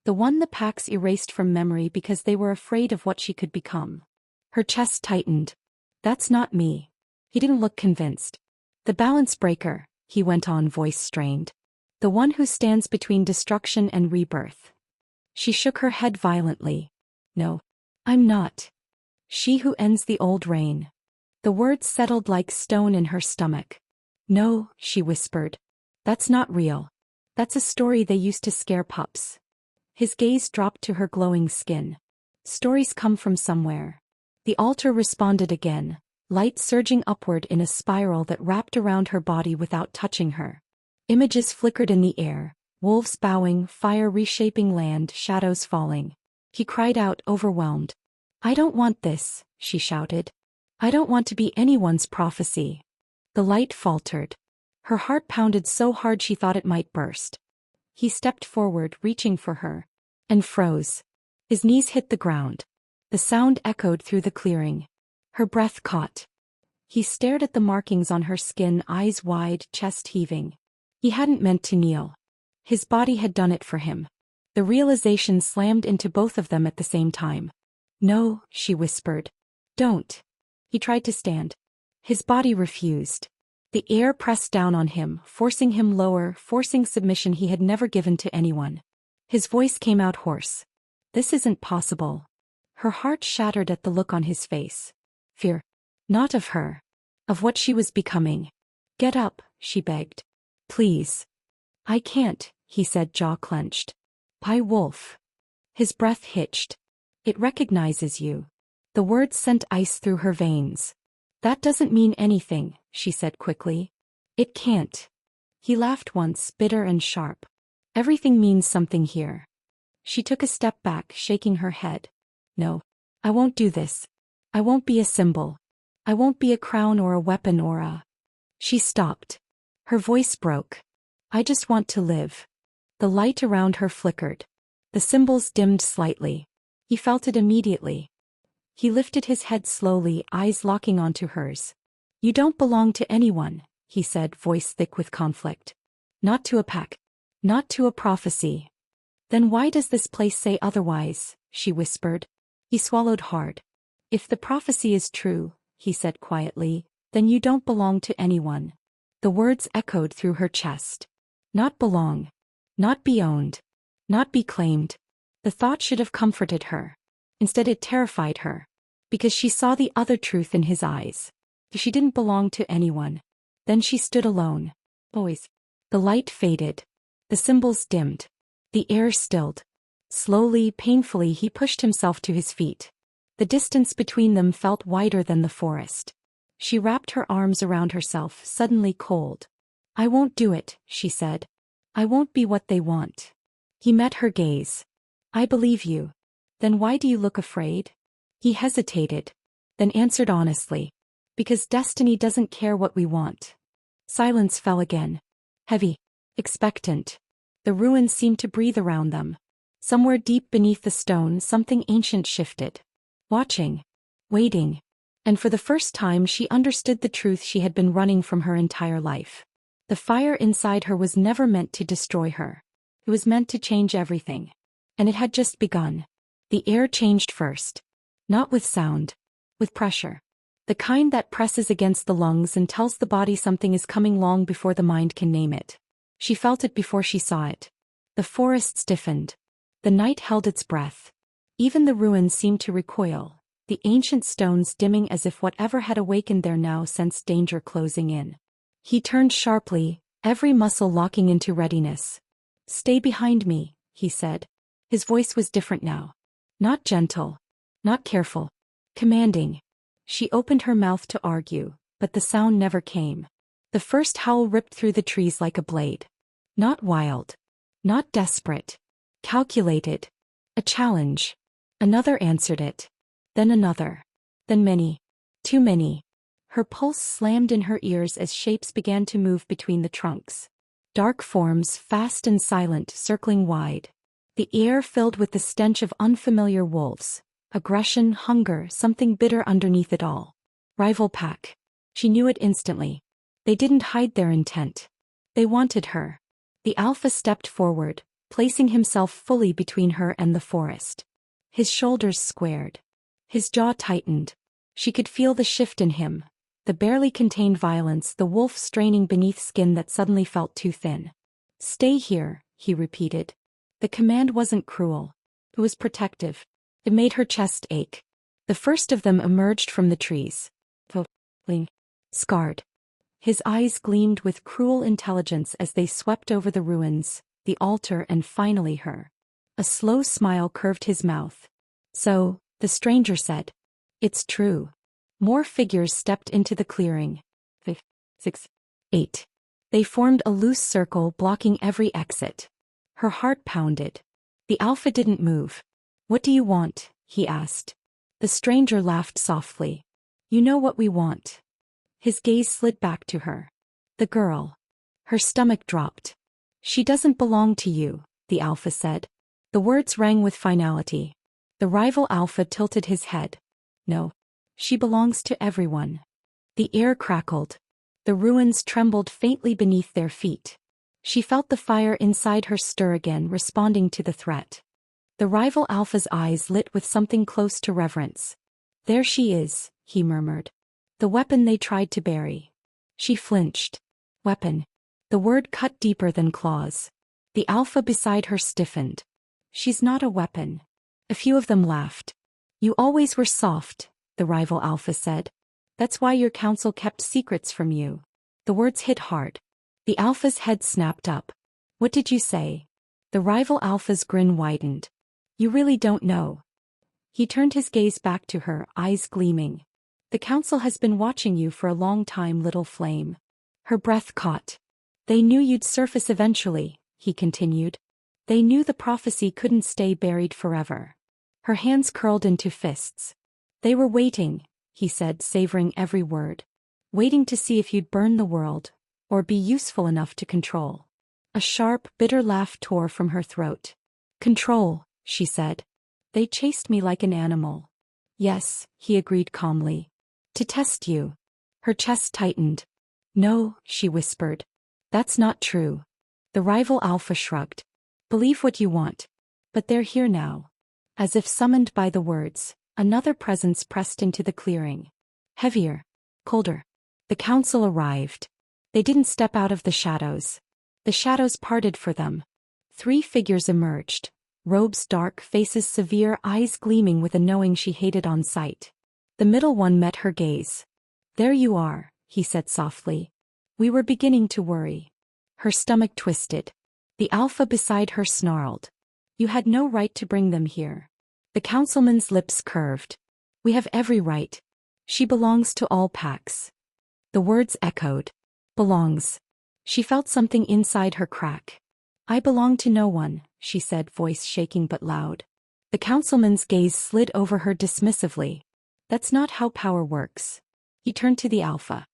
The one the packs erased from memory because they were afraid of what she could become." Her chest tightened. "That's not me." He didn't look convinced. "The balance breaker," he went on, voice strained. "The one who stands between destruction and rebirth." She shook her head violently. "No, I'm not. She who ends the old reign." The words settled like stone in her stomach. "No," she whispered. "That's not real. That's a story they used to scare pups." His gaze dropped to her glowing skin. "Stories come from somewhere." The altar responded again, light surging upward in a spiral that wrapped around her body without touching her. Images flickered in the air, wolves bowing, fire reshaping land, shadows falling. He cried out, overwhelmed. "I don't want this," she shouted. "I don't want to be anyone's prophecy." The light faltered. Her heart pounded so hard she thought it might burst. He stepped forward, reaching for her, and froze. His knees hit the ground. The sound echoed through the clearing. Her breath caught. He stared at the markings on her skin, eyes wide, chest heaving. He hadn't meant to kneel. His body had done it for him. The realization slammed into both of them at the same time. "No," she whispered. "Don't." He tried to stand. His body refused. The air pressed down on him, forcing him lower, forcing submission he had never given to anyone. His voice came out hoarse. "This isn't possible." Her heart shattered at the look on his face. Fear. Not of her. Of what she was becoming. "Get up," she begged. "Please." "I can't," he said, jaw clenched. "By Wolf." His breath hitched. "It recognizes you." The words sent ice through her veins. "That doesn't mean anything," she said quickly. "It can't." He laughed once, bitter and sharp. "Everything means something here." She took a step back, shaking her head. "No. I won't do this. I won't be a symbol. I won't be a crown or a weapon or a..." She stopped. Her voice broke. "I just want to live." The light around her flickered. The symbols dimmed slightly. He felt it immediately. He lifted his head slowly, eyes locking onto hers. "You don't belong to anyone," he said, voice thick with conflict. "Not to a pack. Not to a prophecy." "Then why does this place say otherwise?" she whispered. He swallowed hard. "If the prophecy is true," he said quietly, "then you don't belong to anyone." The words echoed through her chest. Not belong. Not be owned. Not be claimed. The thought should have comforted her. Instead it terrified her. Because she saw the other truth in his eyes. She didn't belong to anyone. Then she stood alone. Always. The light faded. The symbols dimmed. The air stilled. Slowly, painfully, he pushed himself to his feet. The distance between them felt wider than the forest. She wrapped her arms around herself, suddenly cold. "I won't do it," she said. "I won't be what they want." He met her gaze. "I believe you. Then why do you look afraid?" He hesitated, then answered honestly. "Because destiny doesn't care what we want." Silence fell again. Heavy. Expectant. The ruins seemed to breathe around them. Somewhere deep beneath the stone, something ancient shifted. Watching. Waiting. And for the first time she understood the truth she had been running from her entire life. The fire inside her was never meant to destroy her. It was meant to change everything. And it had just begun. The air changed first. Not with sound. With pressure. The kind that presses against the lungs and tells the body something is coming long before the mind can name it. She felt it before she saw it. The forest stiffened. The night held its breath. Even the ruins seemed to recoil, the ancient stones dimming as if whatever had awakened there now sensed danger closing in. He turned sharply, every muscle locking into readiness. "Stay behind me," he said. His voice was different now. Not gentle. Not careful. Commanding. She opened her mouth to argue, but the sound never came. The first howl ripped through the trees like a blade. Not wild. Not desperate. Calculated. A challenge. Another answered it. Then another. Then many. Too many. Her pulse slammed in her ears as shapes began to move between the trunks. Dark forms, fast and silent, circling wide. The air filled with the stench of unfamiliar wolves. Aggression, hunger, something bitter underneath it all. Rival pack. She knew it instantly. They didn't hide their intent. They wanted her. The alpha stepped forward, placing himself fully between her and the forest. His shoulders squared. His jaw tightened. She could feel the shift in him. The barely contained violence, the wolf straining beneath skin that suddenly felt too thin. Stay here, he repeated. The command wasn't cruel. It was protective. It made her chest ache. The first of them emerged from the trees. Scarred. His eyes gleamed with cruel intelligence as they swept over the ruins, the altar, and finally her. A slow smile curved his mouth. So, the stranger said. It's true. More figures stepped into the clearing. 5, 6, 8. They formed a loose circle blocking every exit. Her heart pounded. The alpha didn't move. What do you want? He asked. The stranger laughed softly. You know what we want. His gaze slid back to her. The girl. Her stomach dropped. She doesn't belong to you, the alpha said. The words rang with finality. The rival alpha tilted his head. No. She belongs to everyone. The air crackled. The ruins trembled faintly beneath their feet. She felt the fire inside her stir again, responding to the threat. The rival alpha's eyes lit with something close to reverence. There she is, he murmured. The weapon they tried to bury. She flinched. Weapon. The word cut deeper than claws. The alpha beside her stiffened. She's not a weapon. A few of them laughed. You always were soft, the rival alpha said. That's why your council kept secrets from you. The words hit hard. The alpha's head snapped up. What did you say? The rival alpha's grin widened. You really don't know. He turned his gaze back to her, eyes gleaming. The council has been watching you for a long time, little flame. Her breath caught. They knew you'd surface eventually, he continued. They knew the prophecy couldn't stay buried forever. Her hands curled into fists. They were waiting, he said, savoring every word. Waiting to see if you'd burn the world, or be useful enough to control. A sharp, bitter laugh tore from her throat. Control, she said. They chased me like an animal. Yes, he agreed calmly. To test you. Her chest tightened. No, she whispered. That's not true. The rival alpha shrugged. Believe what you want. But they're here now. As if summoned by the words, another presence pressed into the clearing. Heavier. Colder. The council arrived. They didn't step out of the shadows. The shadows parted for them. 3 figures emerged. Robes dark, faces severe, eyes gleaming with a knowing she hated on sight. The middle one met her gaze. There you are, he said softly. We were beginning to worry. Her stomach twisted. The alpha beside her snarled. You had no right to bring them here. The councilman's lips curved. We have every right. She belongs to all packs. The words echoed. Belongs. She felt something inside her crack. I belong to no one, she said, voice shaking but loud. The councilman's gaze slid over her dismissively. That's not how power works. He turned to the alpha.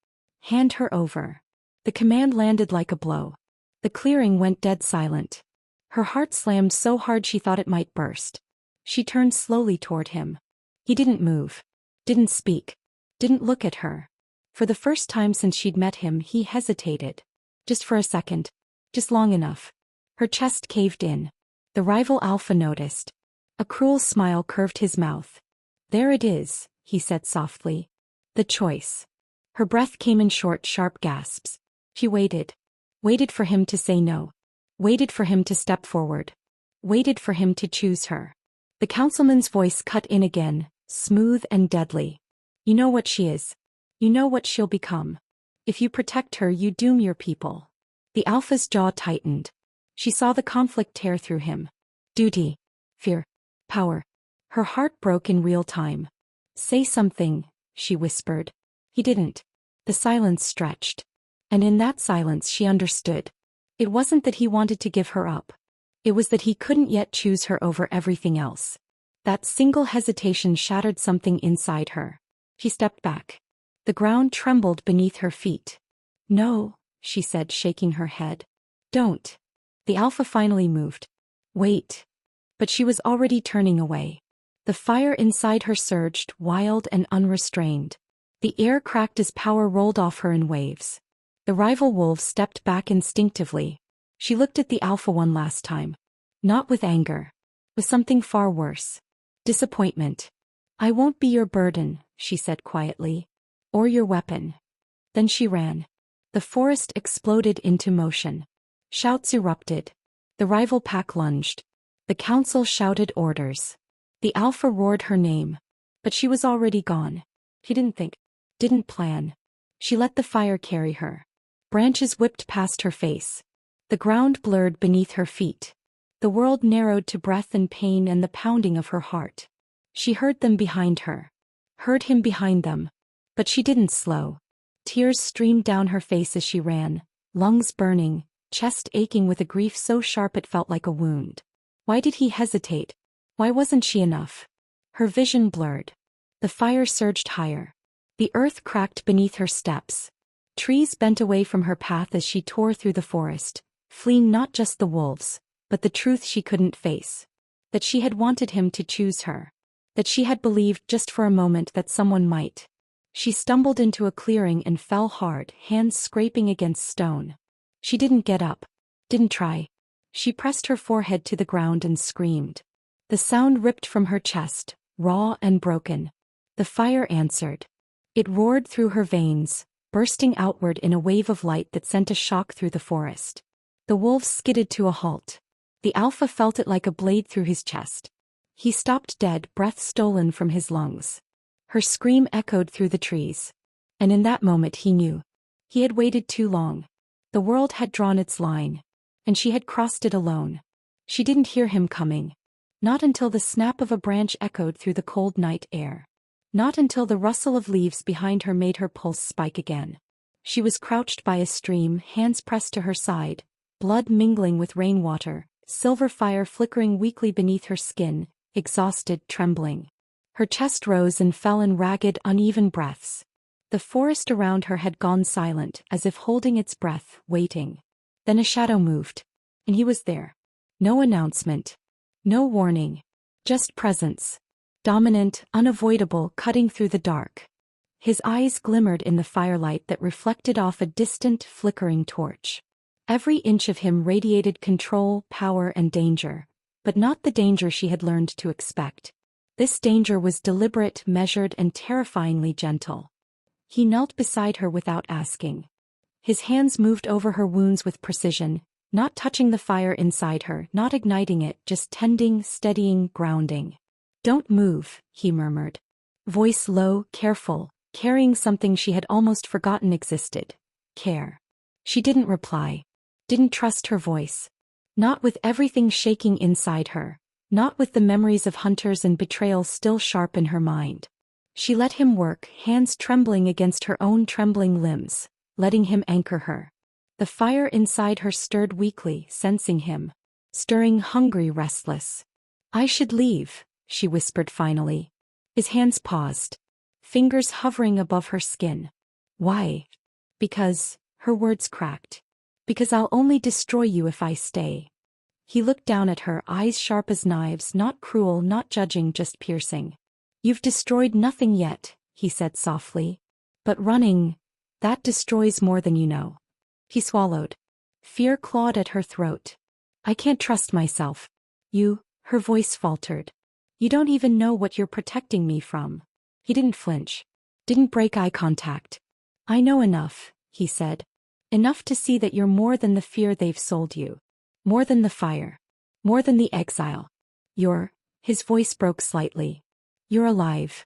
Hand her over. The command landed like a blow. The clearing went dead silent. Her heart slammed so hard she thought it might burst. She turned slowly toward him. He didn't move. Didn't speak. Didn't look at her. For the first time since she'd met him, he hesitated. Just for a second. Just long enough. Her chest caved in. The rival alpha noticed. A cruel smile curved his mouth. There it is, he said softly. The choice. Her breath came in short, sharp gasps. She waited. Waited for him to say no. Waited for him to step forward. Waited for him to choose her. The councilman's voice cut in again, smooth and deadly. You know what she is. You know what she'll become. If you protect her, you doom your people. The alpha's jaw tightened. She saw the conflict tear through him. Duty. Fear. Power. Her heart broke in real time. Say something, she whispered. He didn't. The silence stretched. And in that silence she understood. It wasn't that he wanted to give her up. It was that he couldn't yet choose her over everything else. That single hesitation shattered something inside her. She stepped back. The ground trembled beneath her feet. "No," she said, shaking her head. "Don't." The alpha finally moved. "Wait." But she was already turning away. The fire inside her surged, wild and unrestrained. The air cracked as power rolled off her in waves. The rival wolves stepped back instinctively. She looked at the alpha one last time. Not with anger. With something far worse. Disappointment. "I won't be your burden," she said quietly. "Or your weapon." Then she ran. The forest exploded into motion. Shouts erupted. The rival pack lunged. The council shouted orders. The alpha roared her name. But she was already gone. She didn't think. Didn't plan. She let the fire carry her. Branches whipped past her face. The ground blurred beneath her feet. The world narrowed to breath and pain and the pounding of her heart. She heard them behind her. Heard him behind them. But she didn't slow. Tears streamed down her face as she ran, lungs burning, chest aching with a grief so sharp it felt like a wound. Why did he hesitate? Why wasn't she enough? Her vision blurred. The fire surged higher. The earth cracked beneath her steps. Trees bent away from her path as she tore through the forest, fleeing not just the wolves, but the truth she couldn't face. That she had wanted him to choose her. That she had believed just for a moment that someone might. She stumbled into a clearing and fell hard, hands scraping against stone. She didn't get up. Didn't try. She pressed her forehead to the ground and screamed. The sound ripped from her chest, raw and broken. The fire answered. It roared through her veins, bursting outward in a wave of light that sent a shock through the forest. The wolves skidded to a halt. The alpha felt it like a blade through his chest. He stopped dead, breath stolen from his lungs. Her scream echoed through the trees. And in that moment he knew. He had waited too long. The world had drawn its line. And she had crossed it alone. She didn't hear him coming. Not until the snap of a branch echoed through the cold night air. Not until the rustle of leaves behind her made her pulse spike again. She was crouched by a stream, hands pressed to her side, blood mingling with rainwater, silver fire flickering weakly beneath her skin, exhausted, trembling. Her chest rose and fell in ragged, uneven breaths. The forest around her had gone silent, as if holding its breath, waiting. Then a shadow moved. And he was there. No announcement. No warning. Just presence. Dominant, unavoidable, cutting through the dark. His eyes glimmered in the firelight that reflected off a distant, flickering torch. Every inch of him radiated control, power, and danger, but not the danger she had learned to expect. This danger was deliberate, measured, and terrifyingly gentle. He knelt beside her without asking. His hands moved over her wounds with precision, not touching the fire inside her, not igniting it, just tending, steadying, grounding. "Don't move," he murmured. Voice low, careful, carrying something she had almost forgotten existed. Care. She didn't reply. Didn't trust her voice. Not with everything shaking inside her. Not with the memories of hunters and betrayal still sharp in her mind. She let him work, hands trembling against her own trembling limbs, letting him anchor her. The fire inside her stirred weakly, sensing him. Stirring, hungry, restless. "I should leave," she whispered finally. His hands paused. Fingers hovering above her skin. "Why?" "Because," her words cracked. "Because I'll only destroy you if I stay." He looked down at her, eyes sharp as knives, not cruel, not judging, just piercing. "You've destroyed nothing yet," he said softly. "But running, that destroys more than you know." He swallowed. Fear clawed at her throat. "I can't trust myself." "You," her voice faltered. "You don't even know what you're protecting me from." He didn't flinch. Didn't break eye contact. "I know enough," he said. "Enough to see that you're more than the fear they've sold you. More than the fire. More than the exile. His voice broke slightly. "You're alive."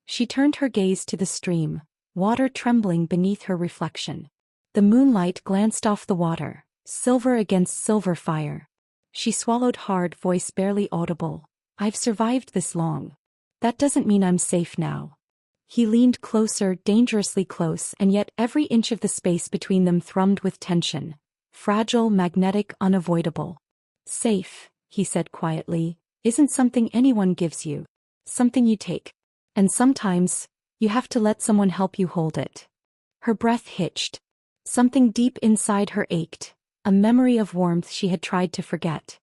She turned her gaze to the stream, water trembling beneath her reflection. The moonlight glanced off the water, silver against silver fire. She swallowed hard, voice barely audible. "I've survived this long. That doesn't mean I'm safe now." He leaned closer, dangerously close, and yet every inch of the space between them thrummed with tension. Fragile, magnetic, unavoidable. Safe, he said quietly, isn't something anyone gives you. Something you take. And sometimes, you have to let someone help you hold it. Her breath hitched. Something deep inside her ached, a memory of warmth she had tried to forget.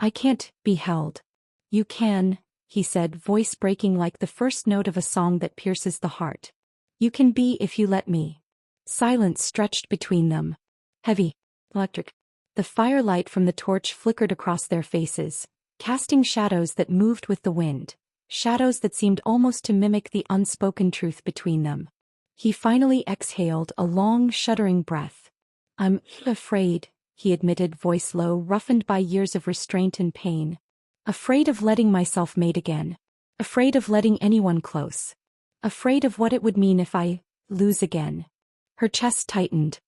I can't be held. You can, he said, voice breaking like the first note of a song that pierces the heart. You can be if you let me. Silence stretched between them. Heavy. Electric. The firelight from the torch flickered across their faces, casting shadows that moved with the wind, shadows that seemed almost to mimic the unspoken truth between them. He finally exhaled a long, shuddering breath. I'm afraid, he admitted, voice low, roughened by years of restraint and pain. Afraid of letting myself mate again. Afraid of letting anyone close. Afraid of what it would mean if I lose again. Her chest tightened.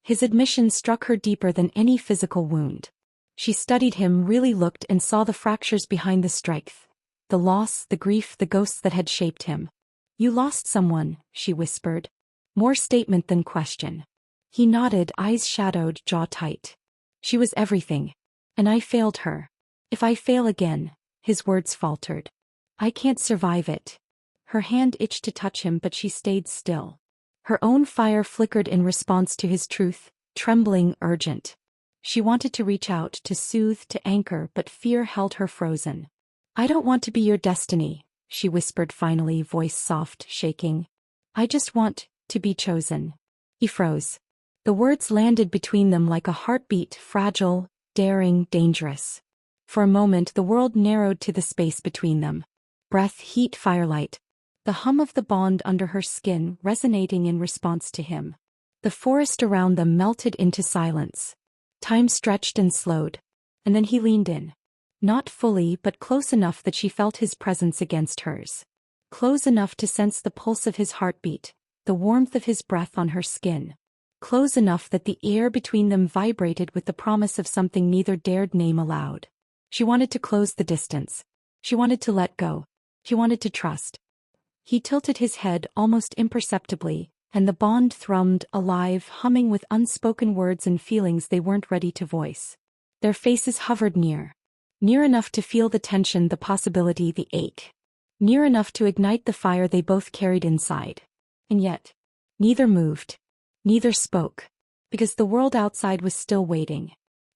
His admission struck her deeper than any physical wound. She studied him, really looked, and saw the fractures behind the strength. The loss, the grief, the ghosts that had shaped him. You lost someone, she whispered. More statement than question. He nodded, eyes shadowed, jaw tight. She was everything. And I failed her. If I fail again, his words faltered. I can't survive it. Her hand itched to touch him, but she stayed still. Her own fire flickered in response to his truth, trembling, urgent. She wanted to reach out, to soothe, to anchor, but fear held her frozen. I don't want to be your destiny, she whispered finally, voice soft, shaking. I just want to be chosen. He froze. The words landed between them like a heartbeat, fragile, daring, dangerous. For a moment the world narrowed to the space between them. Breath, heat, firelight. The hum of the bond under her skin resonating in response to him. The forest around them melted into silence. Time stretched and slowed. And then he leaned in. Not fully, but close enough that she felt his presence against hers. Close enough to sense the pulse of his heartbeat, the warmth of his breath on her skin. Close enough that the air between them vibrated with the promise of something neither dared name aloud. She wanted to close the distance. She wanted to let go. She wanted to trust. He tilted his head almost imperceptibly, and the bond thrummed, alive, humming with unspoken words and feelings they weren't ready to voice. Their faces hovered near. Near enough to feel the tension, the possibility, the ache. Near enough to ignite the fire they both carried inside. And yet, neither moved. Neither spoke. Because the world outside was still waiting.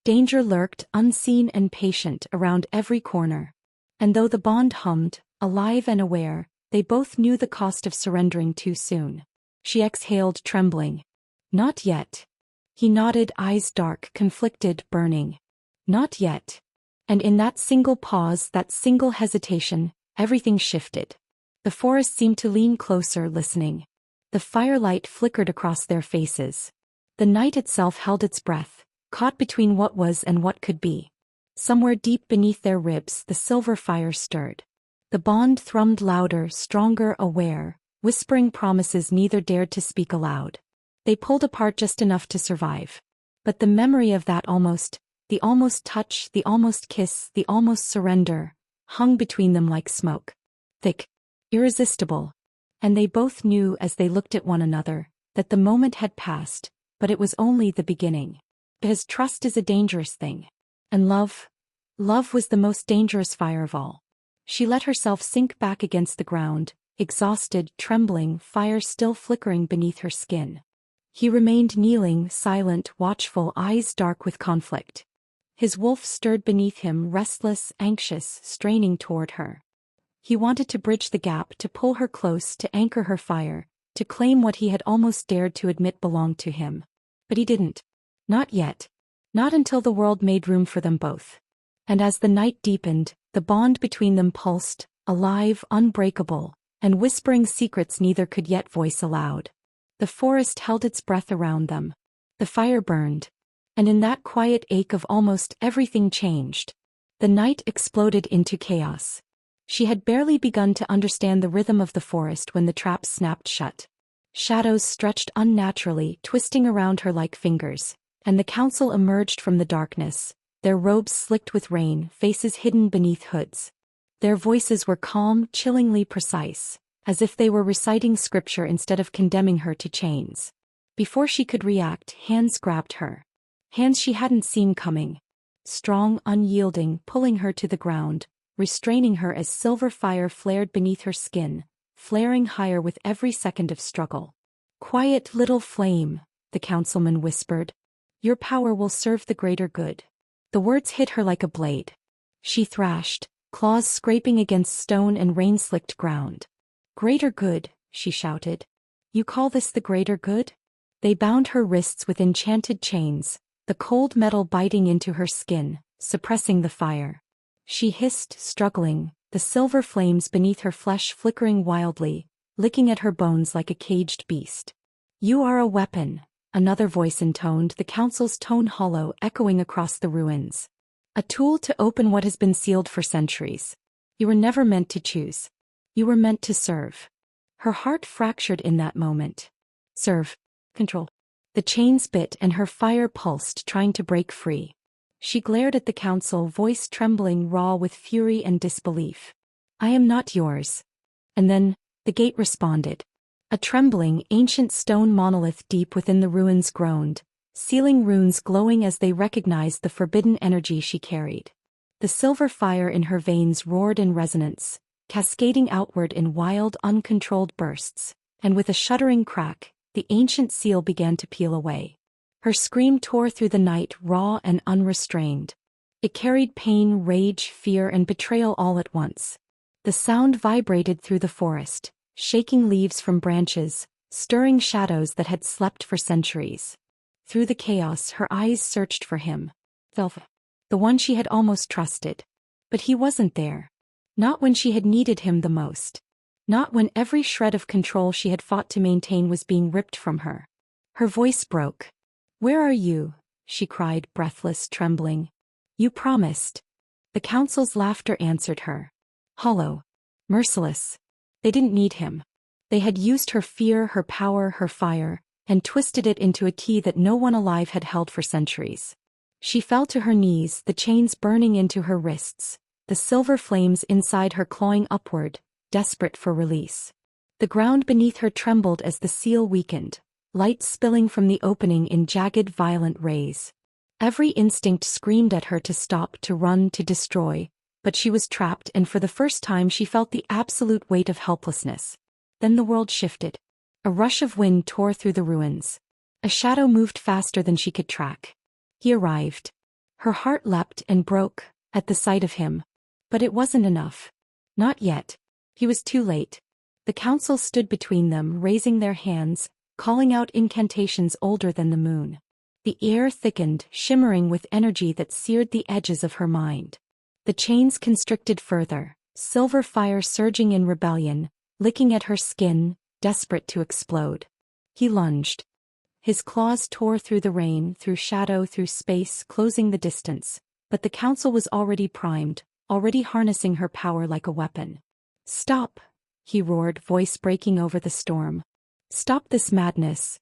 Danger lurked, unseen and patient, around every corner. And though the bond hummed, alive and aware, they both knew the cost of surrendering too soon. She exhaled, trembling. Not yet. He nodded, eyes dark, conflicted, burning. Not yet. And in that single pause, that single hesitation, everything shifted. The forest seemed to lean closer, listening. The firelight flickered across their faces. The night itself held its breath, caught between what was and what could be. Somewhere deep beneath their ribs, the silver fire stirred. The bond thrummed louder, stronger, aware, whispering promises neither dared to speak aloud. They pulled apart just enough to survive. But the memory of that almost, the almost touch, the almost kiss, the almost surrender, hung between them like smoke. Thick, irresistible. And they both knew as they looked at one another, that the moment had passed, but it was only the beginning. Because trust is a dangerous thing. And love was the most dangerous fire of all. She let herself sink back against the ground, exhausted, trembling, fire still flickering beneath her skin. He remained kneeling, silent, watchful, eyes dark with conflict. His wolf stirred beneath him, restless, anxious, straining toward her. He wanted to bridge the gap, to pull her close, to anchor her fire, to claim what he had almost dared to admit belonged to him. But he didn't. Not yet. Not until the world made room for them both. And as the night deepened, the bond between them pulsed, alive, unbreakable, and whispering secrets neither could yet voice aloud. The forest held its breath around them. The fire burned. And in that quiet ache of almost everything changed. The night exploded into chaos. She had barely begun to understand the rhythm of the forest when the trap snapped shut. Shadows stretched unnaturally, twisting around her like fingers, and the council emerged from the darkness, their robes slicked with rain, faces hidden beneath hoods. Their voices were calm, chillingly precise, as if they were reciting scripture instead of condemning her to chains. Before she could react, hands grabbed her. Hands she hadn't seen coming. strong, unyielding, pulling her to the ground, restraining her as silver fire flared beneath her skin, flaring higher with every second of struggle. "Quiet little flame," the councilman whispered. "Your power will serve the greater good." The words hit her like a blade. She thrashed, claws scraping against stone and rain-slicked ground. "Greater good," she shouted. "You call this the greater good?" They bound her wrists with enchanted chains, the cold metal biting into her skin, suppressing the fire. She hissed, struggling, the silver flames beneath her flesh flickering wildly, licking at her bones like a caged beast. "You are a weapon," another voice intoned, the council's tone hollow, echoing across the ruins. "A tool to open what has been sealed for centuries. You were never meant to choose. You were meant to serve." Her heart fractured in that moment. Serve. Control. The chains bit and her fire pulsed, trying to break free. She glared at the council, voice trembling, raw with fury and disbelief. "I am not yours." And then, the gate responded. A trembling, ancient stone monolith deep within the ruins groaned, sealing runes glowing as they recognized the forbidden energy she carried. The silver fire in her veins roared in resonance, cascading outward in wild, uncontrolled bursts, and with a shuddering crack, the ancient seal began to peel away. Her scream tore through the night, raw and unrestrained. It carried pain, rage, fear, and betrayal all at once. The sound vibrated through the forest, shaking leaves from branches, stirring shadows that had slept for centuries. Through the chaos, her eyes searched for him. Velva. The one she had almost trusted. But he wasn't there. Not when she had needed him the most. Not when every shred of control she had fought to maintain was being ripped from her. Her voice broke. "Where are you?" she cried, breathless, trembling. "You promised." The council's laughter answered her. Hollow. Merciless. They didn't need him. They had used her fear, her power, her fire, and twisted it into a key that no one alive had held for centuries. She fell to her knees, the chains burning into her wrists, the silver flames inside her clawing upward, desperate for release. The ground beneath her trembled as the seal weakened, light spilling from the opening in jagged, violent rays. Every instinct screamed at her to stop, to run, to destroy, but she was trapped, and for the first time she felt the absolute weight of helplessness. Then the world shifted. A rush of wind tore through the ruins. A shadow moved faster than she could track. He arrived. Her heart leapt and broke at the sight of him. But it wasn't enough. Not yet. He was too late. The council stood between them, raising their hands, calling out incantations older than the moon. The air thickened, shimmering with energy that seared the edges of her mind. The chains constricted further, silver fire surging in rebellion, licking at her skin, desperate to explode. He lunged. His claws tore through the rain, through shadow, through space, closing the distance, but the council was already primed, already harnessing her power like a weapon. "Stop!" he roared, voice breaking over the storm. "Stop this madness!"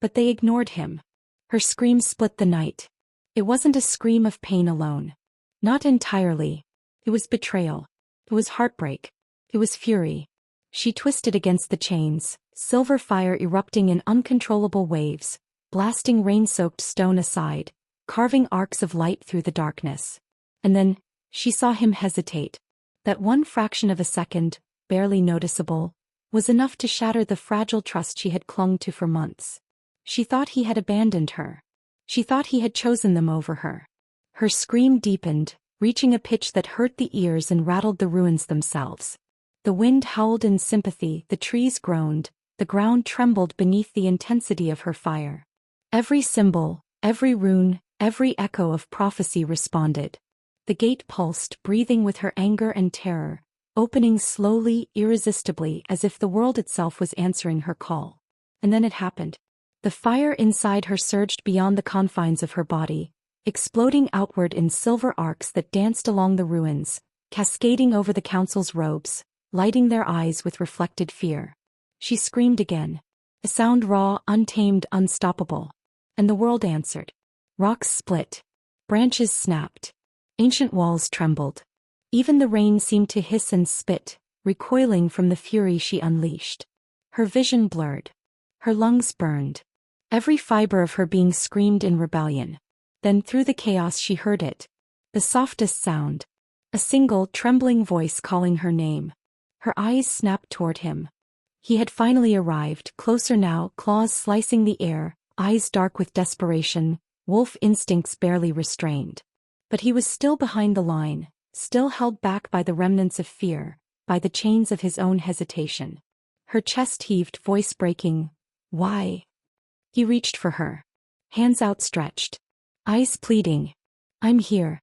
But they ignored him. Her scream split the night. It wasn't a scream of pain alone. Not entirely. It was betrayal. It was heartbreak. It was fury. She twisted against the chains, silver fire erupting in uncontrollable waves, blasting rain-soaked stone aside, carving arcs of light through the darkness. And then, she saw him hesitate. That one fraction of a second, barely noticeable, was enough to shatter the fragile trust she had clung to for months. She thought he had abandoned her. She thought he had chosen them over her. Her scream deepened, reaching a pitch that hurt the ears and rattled the ruins themselves. The wind howled in sympathy, the trees groaned, the ground trembled beneath the intensity of her fire. Every symbol, every rune, every echo of prophecy responded. The gate pulsed, breathing with her anger and terror, opening slowly, irresistibly, as if the world itself was answering her call. And then it happened. The fire inside her surged beyond the confines of her body, exploding outward in silver arcs that danced along the ruins, cascading over the council's robes, lighting their eyes with reflected fear. She screamed again. A sound raw, untamed, unstoppable. And the world answered. Rocks split. Branches snapped. Ancient walls trembled. Even the rain seemed to hiss and spit, recoiling from the fury she unleashed. Her vision blurred. Her lungs burned. Every fiber of her being screamed in rebellion. Then through the chaos she heard it, The softest sound. A single, trembling voice calling her name. Her eyes snapped toward him. He had finally arrived, closer now, claws slicing the air, eyes dark with desperation, wolf instincts barely restrained. But he was still behind the line, still held back by the remnants of fear, by the chains of his own hesitation. Her chest heaved, voice breaking. Why? He reached for her. Hands outstretched. Eyes pleading. I'm here.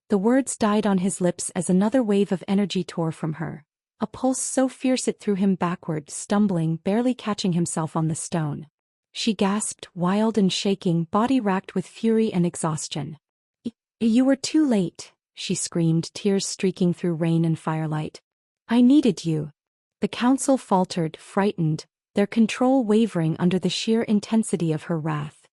The words died on his lips as another wave of energy tore from her. A pulse so fierce it threw him backward, stumbling, barely catching himself on the stone. She gasped, wild and shaking, body racked with fury and exhaustion. You were too late, she screamed, tears streaking through rain and firelight. I needed you. The council faltered, frightened, their control wavering under the sheer intensity of her wrath.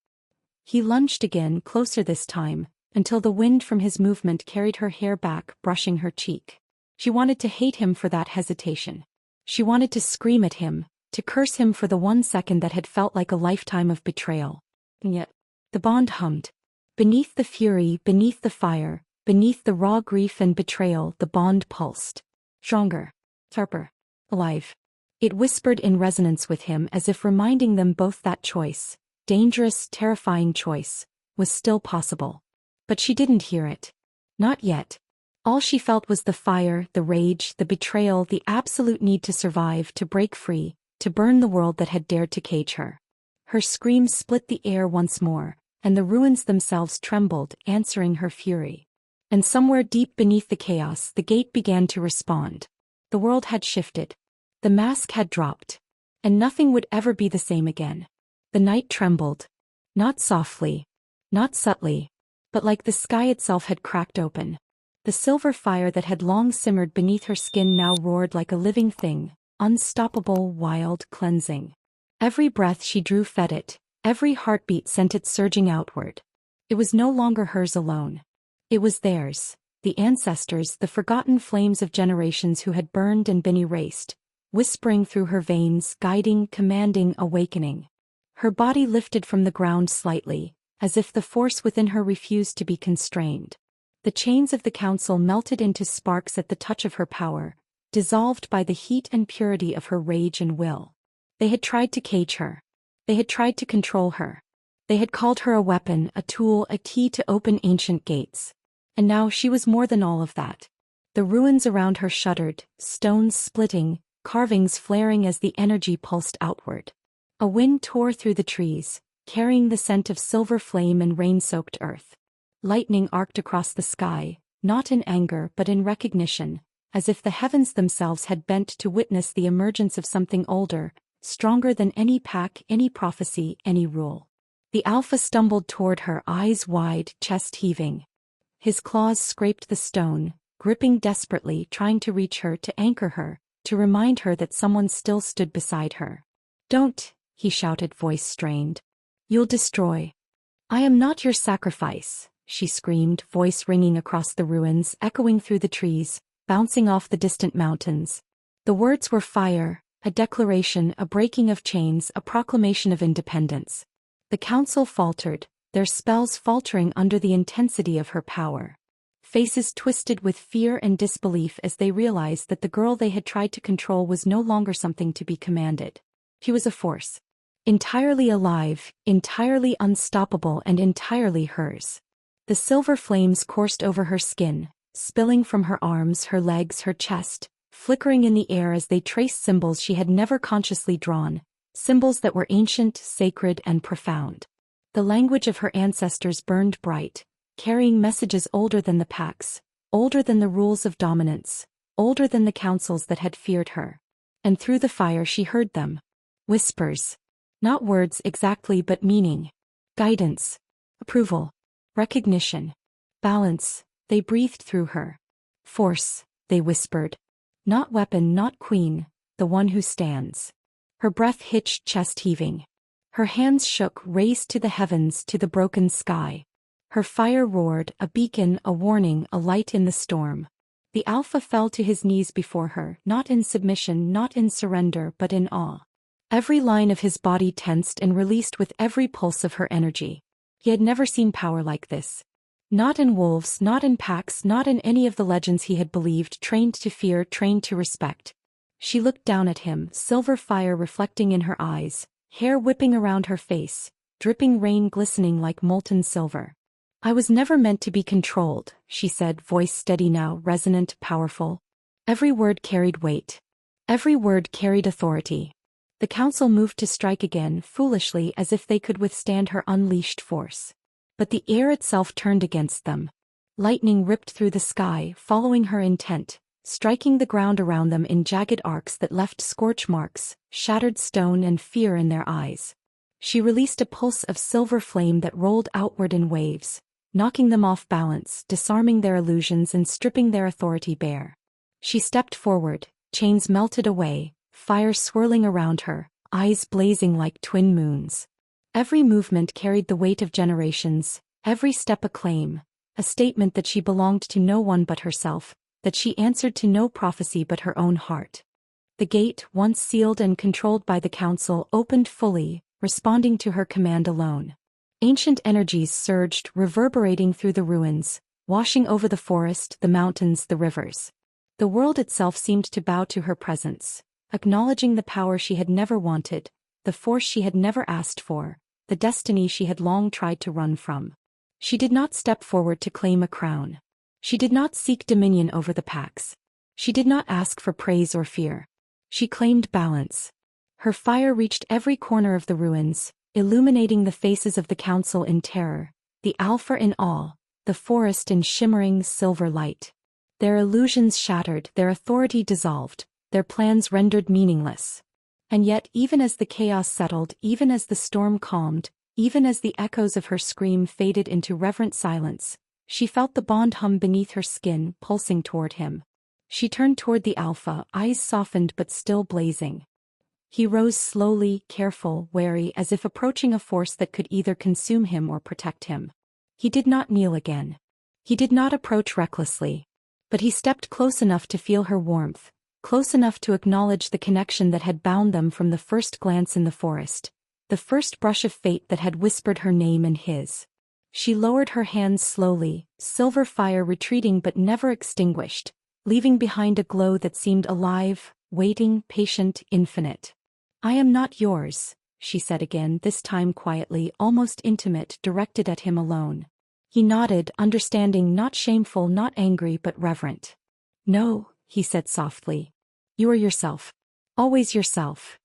He lunged again, closer this time, until the wind from his movement carried her hair back, brushing her cheek. She wanted to hate him for that hesitation. She wanted to scream at him, to curse him for the 1 second that had felt like a lifetime of betrayal. And yet, the bond hummed. Beneath the fury, beneath the fire, beneath the raw grief and betrayal, the bond pulsed. Stronger. Sharper. Alive. It whispered in resonance with him as if reminding them both that choice, dangerous, terrifying choice, was still possible. But she didn't hear it. Not yet. All she felt was the fire, the rage, the betrayal, the absolute need to survive, to break free, to burn the world that had dared to cage her. Her scream split the air once more, and the ruins themselves trembled, answering her fury. And somewhere deep beneath the chaos, the gate began to respond. The world had shifted. The mask had dropped. And nothing would ever be the same again. The night trembled. Not softly. Not subtly. But like the sky itself had cracked open. The silver fire that had long simmered beneath her skin now roared like a living thing, unstoppable, wild, cleansing. Every breath she drew fed it, every heartbeat sent it surging outward. It was no longer hers alone. It was theirs, the ancestors, the forgotten flames of generations who had burned and been erased, whispering through her veins, guiding, commanding, awakening. Her body lifted from the ground slightly, as if the force within her refused to be constrained. The chains of the council melted into sparks at the touch of her power, dissolved by the heat and purity of her rage and will. They had tried to cage her. They had tried to control her. They had called her a weapon, a tool, a key to open ancient gates. And now she was more than all of that. The ruins around her shuddered, stones splitting, carvings flaring as the energy pulsed outward. A wind tore through the trees, carrying the scent of silver flame and rain-soaked earth. Lightning arced across the sky, not in anger but in recognition, as if the heavens themselves had bent to witness the emergence of something older, stronger than any pack, any prophecy, any rule. The Alpha stumbled toward her, eyes wide, chest heaving. His claws scraped the stone, gripping desperately, trying to reach her, to anchor her, to remind her that someone still stood beside her. Don't, he shouted, voice strained. You'll destroy. I am not your sacrifice, she screamed, voice ringing across the ruins, echoing through the trees, bouncing off the distant mountains. The words were fire, a declaration, a breaking of chains, a proclamation of independence. The council faltered, their spells faltering under the intensity of her power. Faces twisted with fear and disbelief as they realized that the girl they had tried to control was no longer something to be commanded. She was a force. Entirely alive, entirely unstoppable, and entirely hers. The silver flames coursed over her skin, spilling from her arms, her legs, her chest, flickering in the air as they traced symbols she had never consciously drawn, symbols that were ancient, sacred, and profound. The language of her ancestors burned bright, carrying messages older than the packs, older than the rules of dominance, older than the councils that had feared her. And through the fire she heard them. Whispers. Not words exactly but meaning. Guidance. Approval. Recognition. Balance. They breathed through her. Force, they whispered. Not weapon, not queen, the one who stands. Her breath hitched, chest heaving. Her hands shook, raised to the heavens, to the broken sky. Her fire roared, a beacon, a warning, a light in the storm. The Alpha fell to his knees before her, not in submission, not in surrender, but in awe. Every line of his body tensed and released with every pulse of her energy. He had never seen power like this. Not in wolves, not in packs, not in any of the legends he had believed, trained to fear, trained to respect. She looked down at him, silver fire reflecting in her eyes, hair whipping around her face, dripping rain glistening like molten silver. I was never meant to be controlled, she said, voice steady now, resonant, powerful. Every word carried weight. Every word carried authority. The council moved to strike again, foolishly, as if they could withstand her unleashed force. But the air itself turned against them. Lightning ripped through the sky, following her intent, striking the ground around them in jagged arcs that left scorch marks, shattered stone and fear in their eyes. She released a pulse of silver flame that rolled outward in waves, knocking them off balance, disarming their illusions and stripping their authority bare. She stepped forward, chains melted away, fire swirling around her, eyes blazing like twin moons. Every movement carried the weight of generations, every step a claim, a statement that she belonged to no one but herself, that she answered to no prophecy but her own heart. The gate, once sealed and controlled by the council, opened fully, responding to her command alone. Ancient energies surged, reverberating through the ruins, washing over the forest, the mountains, the rivers. The world itself seemed to bow to her presence, acknowledging the power she had never wanted, the force she had never asked for, the destiny she had long tried to run from. She did not step forward to claim a crown. She did not seek dominion over the packs. She did not ask for praise or fear. She claimed balance. Her fire reached every corner of the ruins, illuminating the faces of the council in terror, the Alpha in awe, the forest in shimmering silver light. Their illusions shattered, their authority dissolved, their plans rendered meaningless. And yet, even as the chaos settled, even as the storm calmed, even as the echoes of her scream faded into reverent silence, she felt the bond hum beneath her skin, pulsing toward him. She turned toward the Alpha, eyes softened but still blazing. He rose slowly, careful, wary, as if approaching a force that could either consume him or protect him. He did not kneel again. He did not approach recklessly. But he stepped close enough to feel her warmth, close enough to acknowledge the connection that had bound them from the first glance in the forest, the first brush of fate that had whispered her name in his. She lowered her hands slowly, silver fire retreating but never extinguished, leaving behind a glow that seemed alive, waiting, patient, infinite. I am not yours, she said again, this time quietly, almost intimate, directed at him alone. He nodded, understanding, not shameful, not angry, but reverent. No, he said softly. You are yourself. Always yourself.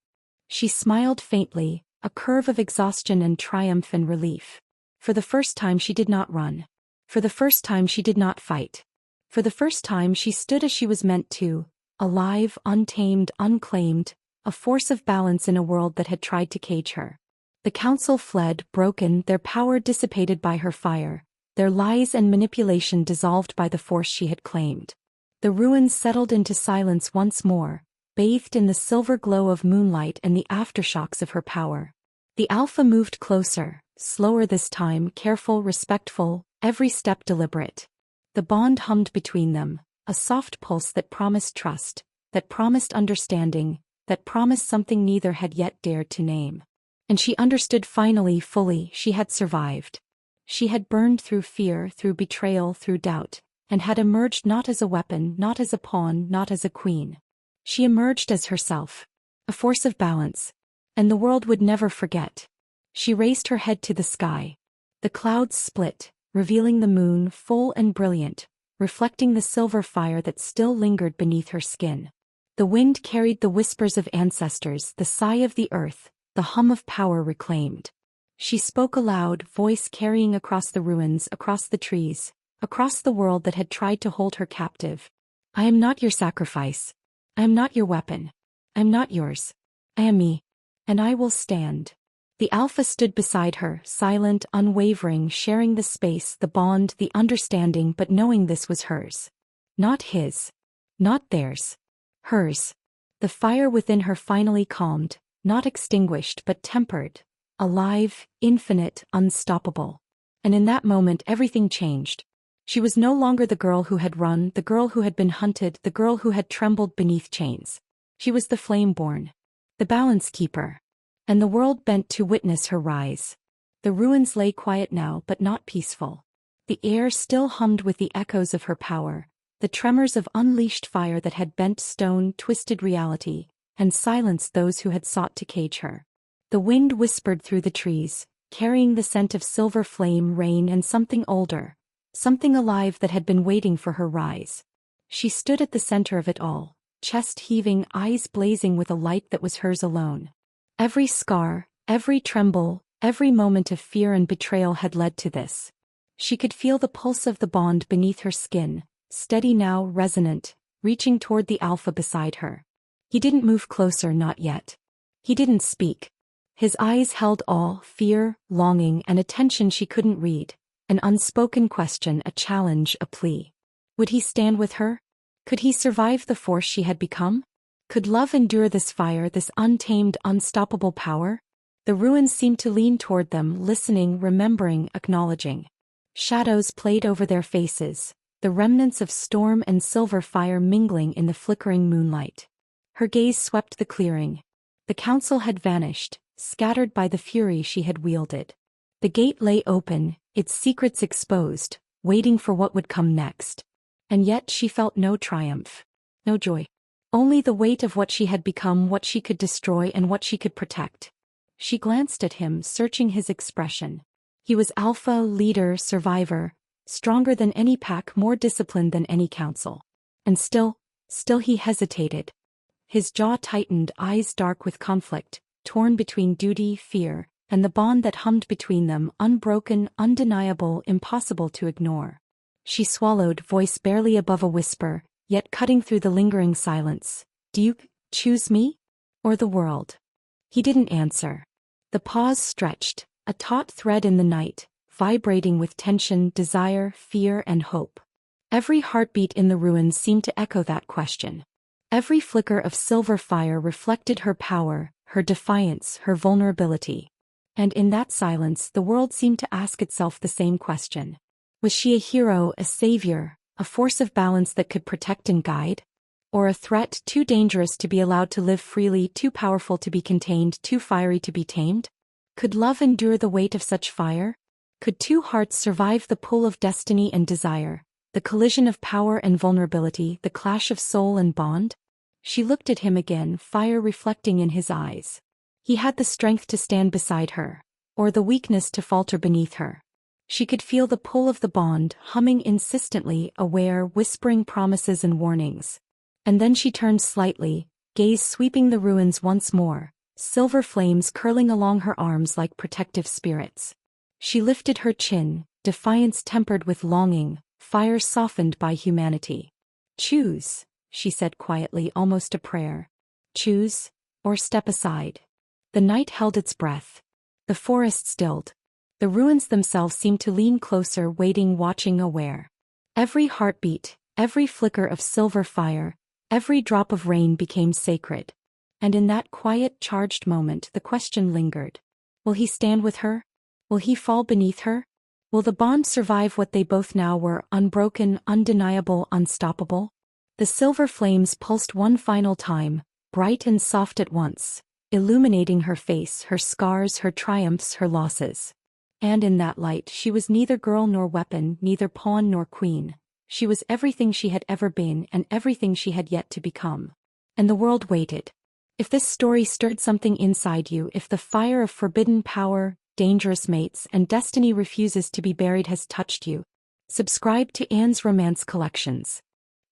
She smiled faintly, a curve of exhaustion and triumph and relief. For the first time she did not run. For the first time she did not fight. For the first time she stood as she was meant to, alive, untamed, unclaimed, a force of balance in a world that had tried to cage her. The council fled, broken, their power dissipated by her fire, their lies and manipulation dissolved by the force she had claimed. The ruins settled into silence once more, bathed in the silver glow of moonlight and the aftershocks of her power. The Alpha moved closer, slower this time, careful, respectful, every step deliberate. The bond hummed between them, a soft pulse that promised trust, that promised understanding, that promised something neither had yet dared to name. And she understood finally, fully, she had survived. She had burned through fear, through betrayal, through doubt, and had emerged not as a weapon, not as a pawn, not as a queen. She emerged as herself, a force of balance, and the world would never forget. She raised her head to the sky. The clouds split, revealing the moon, full and brilliant, reflecting the silver fire that still lingered beneath her skin. The wind carried the whispers of ancestors, the sigh of the earth, the hum of power reclaimed. She spoke aloud, voice carrying across the ruins, across the trees, across the world that had tried to hold her captive. I am not your sacrifice. I am not your weapon. I am not yours. I am me. And I will stand. The Alpha stood beside her, silent, unwavering, sharing the space, the bond, the understanding, but knowing this was hers. Not his. Not theirs. Hers. The fire within her finally calmed, not extinguished but tempered, alive, infinite, unstoppable. And in that moment everything changed. She was no longer the girl who had run, the girl who had been hunted, the girl who had trembled beneath chains. She was the flame-born, the balance keeper. And the world bent to witness her rise. The ruins lay quiet now but not peaceful. The air still hummed with the echoes of her power, the tremors of unleashed fire that had bent stone, twisted reality, and silenced those who had sought to cage her. The wind whispered through the trees, carrying the scent of silver flame, rain, and something older, something alive that had been waiting for her rise. She stood at the center of it all, chest heaving, eyes blazing with a light that was hers alone. Every scar, every tremble, every moment of fear and betrayal had led to this. She could feel the pulse of the bond beneath her skin, steady now, resonant, reaching toward the alpha beside her. He didn't move closer, not yet. He didn't speak. His eyes held awe, fear, longing, and a tension she couldn't read, an unspoken question, a challenge, a plea. Would he stand with her? Could he survive the force she had become? Could love endure this fire, this untamed, unstoppable power? The ruins seemed to lean toward them, listening, remembering, acknowledging. Shadows played over their faces, the remnants of storm and silver fire mingling in the flickering moonlight. Her gaze swept the clearing. The council had vanished, scattered by the fury she had wielded. The gate lay open, its secrets exposed, waiting for what would come next. And yet she felt no triumph, no joy. Only the weight of what she had become, what she could destroy and what she could protect. She glanced at him, searching his expression. He was alpha, leader, survivor, stronger than any pack, more disciplined than any council. And still he hesitated. His jaw tightened, eyes dark with conflict, torn between duty, fear, and the bond that hummed between them, unbroken, undeniable, impossible to ignore. She swallowed, voice barely above a whisper, yet cutting through the lingering silence. Do you choose me? Or the world? He didn't answer. The pause stretched, a taut thread in the night, vibrating with tension, desire, fear, and hope. Every heartbeat in the ruins seemed to echo that question. Every flicker of silver fire reflected her power, her defiance, her vulnerability. And in that silence, the world seemed to ask itself the same question. Was she a hero, a savior, a force of balance that could protect and guide? Or a threat too dangerous to be allowed to live freely, too powerful to be contained, too fiery to be tamed? Could love endure the weight of such fire? Could two hearts survive the pull of destiny and desire, the collision of power and vulnerability, the clash of soul and bond? She looked at him again, fire reflecting in his eyes. He had the strength to stand beside her, or the weakness to falter beneath her. She could feel the pull of the bond, humming insistently, aware, whispering promises and warnings. And then she turned slightly, gaze sweeping the ruins once more, silver flames curling along her arms like protective spirits. She lifted her chin, defiance tempered with longing, fire softened by humanity. Choose, she said quietly, almost a prayer. Choose, or step aside. The night held its breath. The forest stilled. The ruins themselves seemed to lean closer, waiting, watching, aware. Every heartbeat, every flicker of silver fire, every drop of rain became sacred. And in that quiet, charged moment, the question lingered. Will he stand with her? Will he fall beneath her? Will the bond survive what they both now were, unbroken, undeniable, unstoppable? The silver flames pulsed one final time, bright and soft at once, illuminating her face, her scars, her triumphs, her losses. And in that light she was neither girl nor weapon, neither pawn nor queen. She was everything she had ever been and everything she had yet to become. And the world waited. If this story stirred something inside you, if the fire of forbidden power, dangerous mates, and destiny refuses to be buried has touched you, subscribe to Anne's Romance Collections.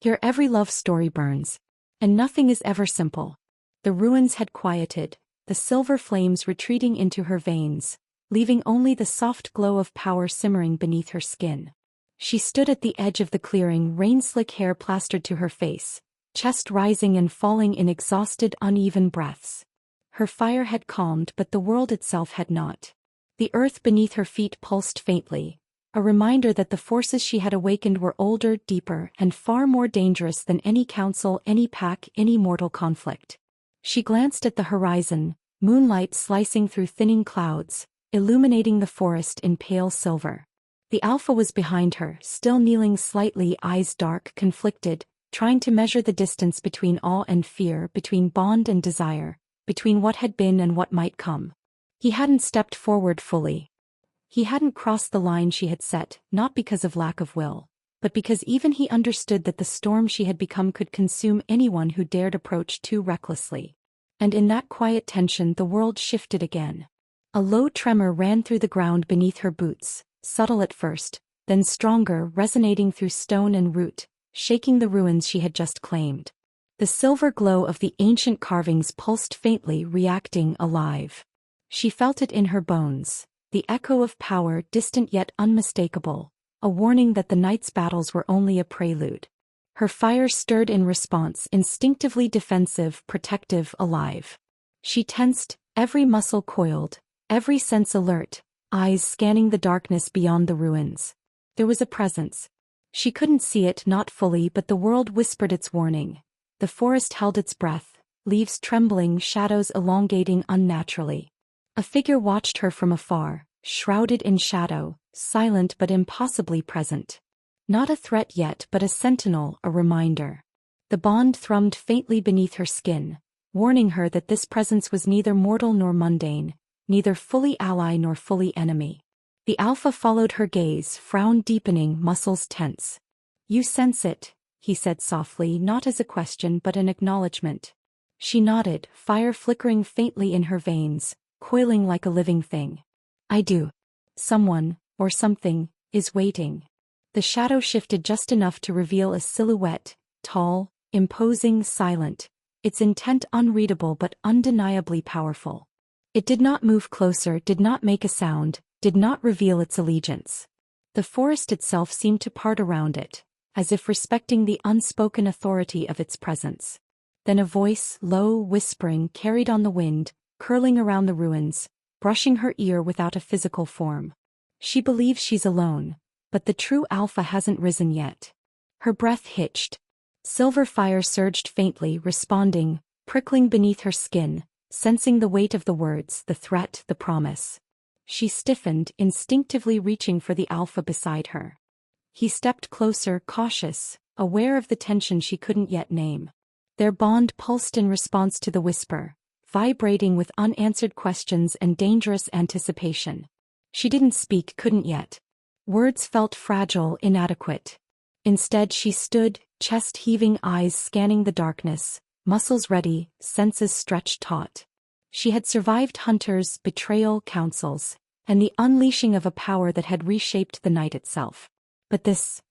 Here every love story burns. And nothing is ever simple. The ruins had quieted, the silver flames retreating into her veins, leaving only the soft glow of power simmering beneath her skin. She stood at the edge of the clearing, rain-slick hair plastered to her face, chest rising and falling in exhausted, uneven breaths. Her fire had calmed, but the world itself had not. The earth beneath her feet pulsed faintly, a reminder that the forces she had awakened were older, deeper, and far more dangerous than any council, any pack, any mortal conflict. She glanced at the horizon, moonlight slicing through thinning clouds, illuminating the forest in pale silver. The alpha was behind her, still kneeling slightly, eyes dark, conflicted, trying to measure the distance between awe and fear, between bond and desire, between what had been and what might come. He hadn't stepped forward fully. He hadn't crossed the line she had set, not because of lack of will, but because even he understood that the storm she had become could consume anyone who dared approach too recklessly. And in that quiet tension the world shifted again. A low tremor ran through the ground beneath her boots, subtle at first, then stronger, resonating through stone and root, shaking the ruins she had just claimed. The silver glow of the ancient carvings pulsed faintly, reacting, alive. She felt it in her bones, the echo of power distant yet unmistakable, a warning that the night's battles were only a prelude. Her fire stirred in response, instinctively defensive, protective, alive. She tensed, every muscle coiled, every sense alert, eyes scanning the darkness beyond the ruins. There was a presence. She couldn't see it, not fully, but the world whispered its warning. The forest held its breath, leaves trembling, shadows elongating unnaturally. A figure watched her from afar, shrouded in shadow, silent but impossibly present. Not a threat yet, but a sentinel, a reminder. The bond thrummed faintly beneath her skin, warning her that this presence was neither mortal nor mundane, neither fully ally nor fully enemy. The Alpha followed her gaze, frown deepening, muscles tense. "You sense it," he said softly, not as a question but an acknowledgement. She nodded, fire flickering faintly in her veins, coiling like a living thing. "I do. Someone, or something, is waiting." The shadow shifted just enough to reveal a silhouette, tall, imposing, silent, its intent unreadable but undeniably powerful. It did not move closer, did not make a sound, did not reveal its allegiance. The forest itself seemed to part around it, as if respecting the unspoken authority of its presence. Then a voice, low, whispering, carried on the wind, curling around the ruins, brushing her ear without a physical form. "She believes she's alone, but the true Alpha hasn't risen yet." Her breath hitched. Silver fire surged faintly, responding, prickling beneath her skin, sensing the weight of the words, the threat, the promise. She stiffened, instinctively reaching for the Alpha beside her. He stepped closer, cautious, aware of the tension she couldn't yet name. Their bond pulsed in response to the whisper, vibrating with unanswered questions and dangerous anticipation. She didn't speak, couldn't yet. Words felt fragile, inadequate. Instead she stood, chest heaving, eyes scanning the darkness, muscles ready, senses stretched taut. She had survived hunters, betrayal, councils, and the unleashing of a power that had reshaped the night itself. But this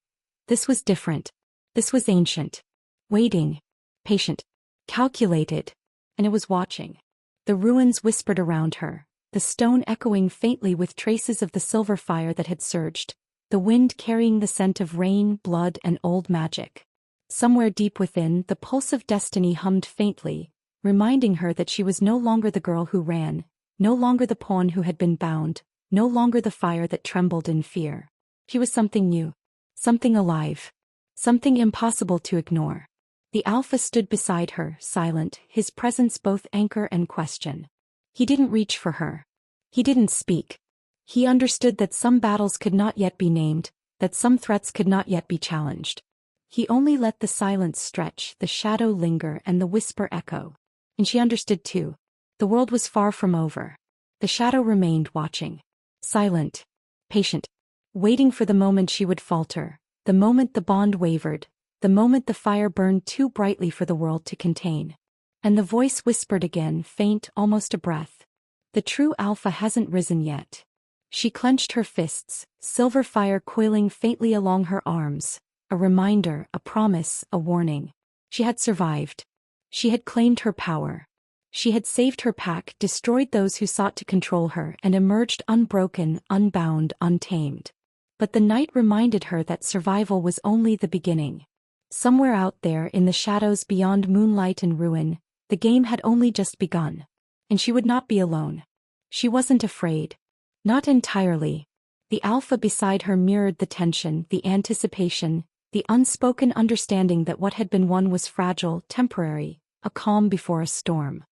was different. This was ancient. Waiting. Patient. Calculated. And it was watching. The ruins whispered around her, the stone echoing faintly with traces of the silver fire that had surged, the wind carrying the scent of rain, blood, and old magic. Somewhere deep within, the pulse of destiny hummed faintly, reminding her that she was no longer the girl who ran, no longer the pawn who had been bound, no longer the fire that trembled in fear. She was something new, something alive, something impossible to ignore. The Alpha stood beside her, silent, his presence both anchor and question. He didn't reach for her. He didn't speak. He understood that some battles could not yet be named, that some threats could not yet be challenged. He only let the silence stretch, the shadow linger, and the whisper echo. And she understood too. The world was far from over. The shadow remained, watching. Silent. Patient. Waiting for the moment she would falter, the moment the bond wavered, the moment the fire burned too brightly for the world to contain. And the voice whispered again, faint, almost a breath. "The true Alpha hasn't risen yet." She clenched her fists, silver fire coiling faintly along her arms, a reminder, a promise, a warning. She had survived. She had claimed her power. She had saved her pack, destroyed those who sought to control her, and emerged unbroken, unbound, untamed. But the night reminded her that survival was only the beginning. Somewhere out there, in the shadows beyond moonlight and ruin, the game had only just begun. And she would not be alone. She wasn't afraid. Not entirely. The Alpha beside her mirrored the tension, the anticipation, the unspoken understanding that what had been won was fragile, temporary, a calm before a storm.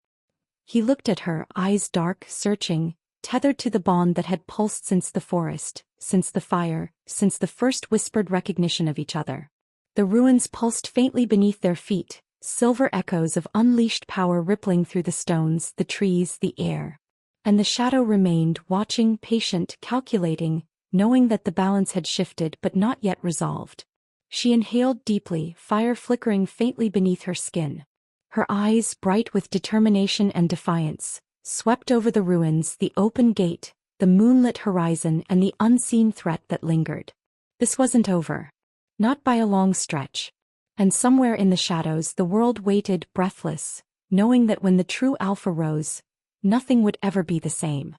He looked at her, eyes dark, searching, tethered to the bond that had pulsed since the forest, since the fire, since the first whispered recognition of each other. The ruins pulsed faintly beneath their feet, silver echoes of unleashed power rippling through the stones, the trees, the air. And the shadow remained, watching, patient, calculating, knowing that the balance had shifted but not yet resolved. She inhaled deeply, fire flickering faintly beneath her skin. Her eyes, bright with determination and defiance, swept over the ruins, the open gate, the moonlit horizon, and the unseen threat that lingered. This wasn't over. Not by a long stretch. And somewhere in the shadows the world waited, breathless, knowing that when the true alpha rose, nothing would ever be the same.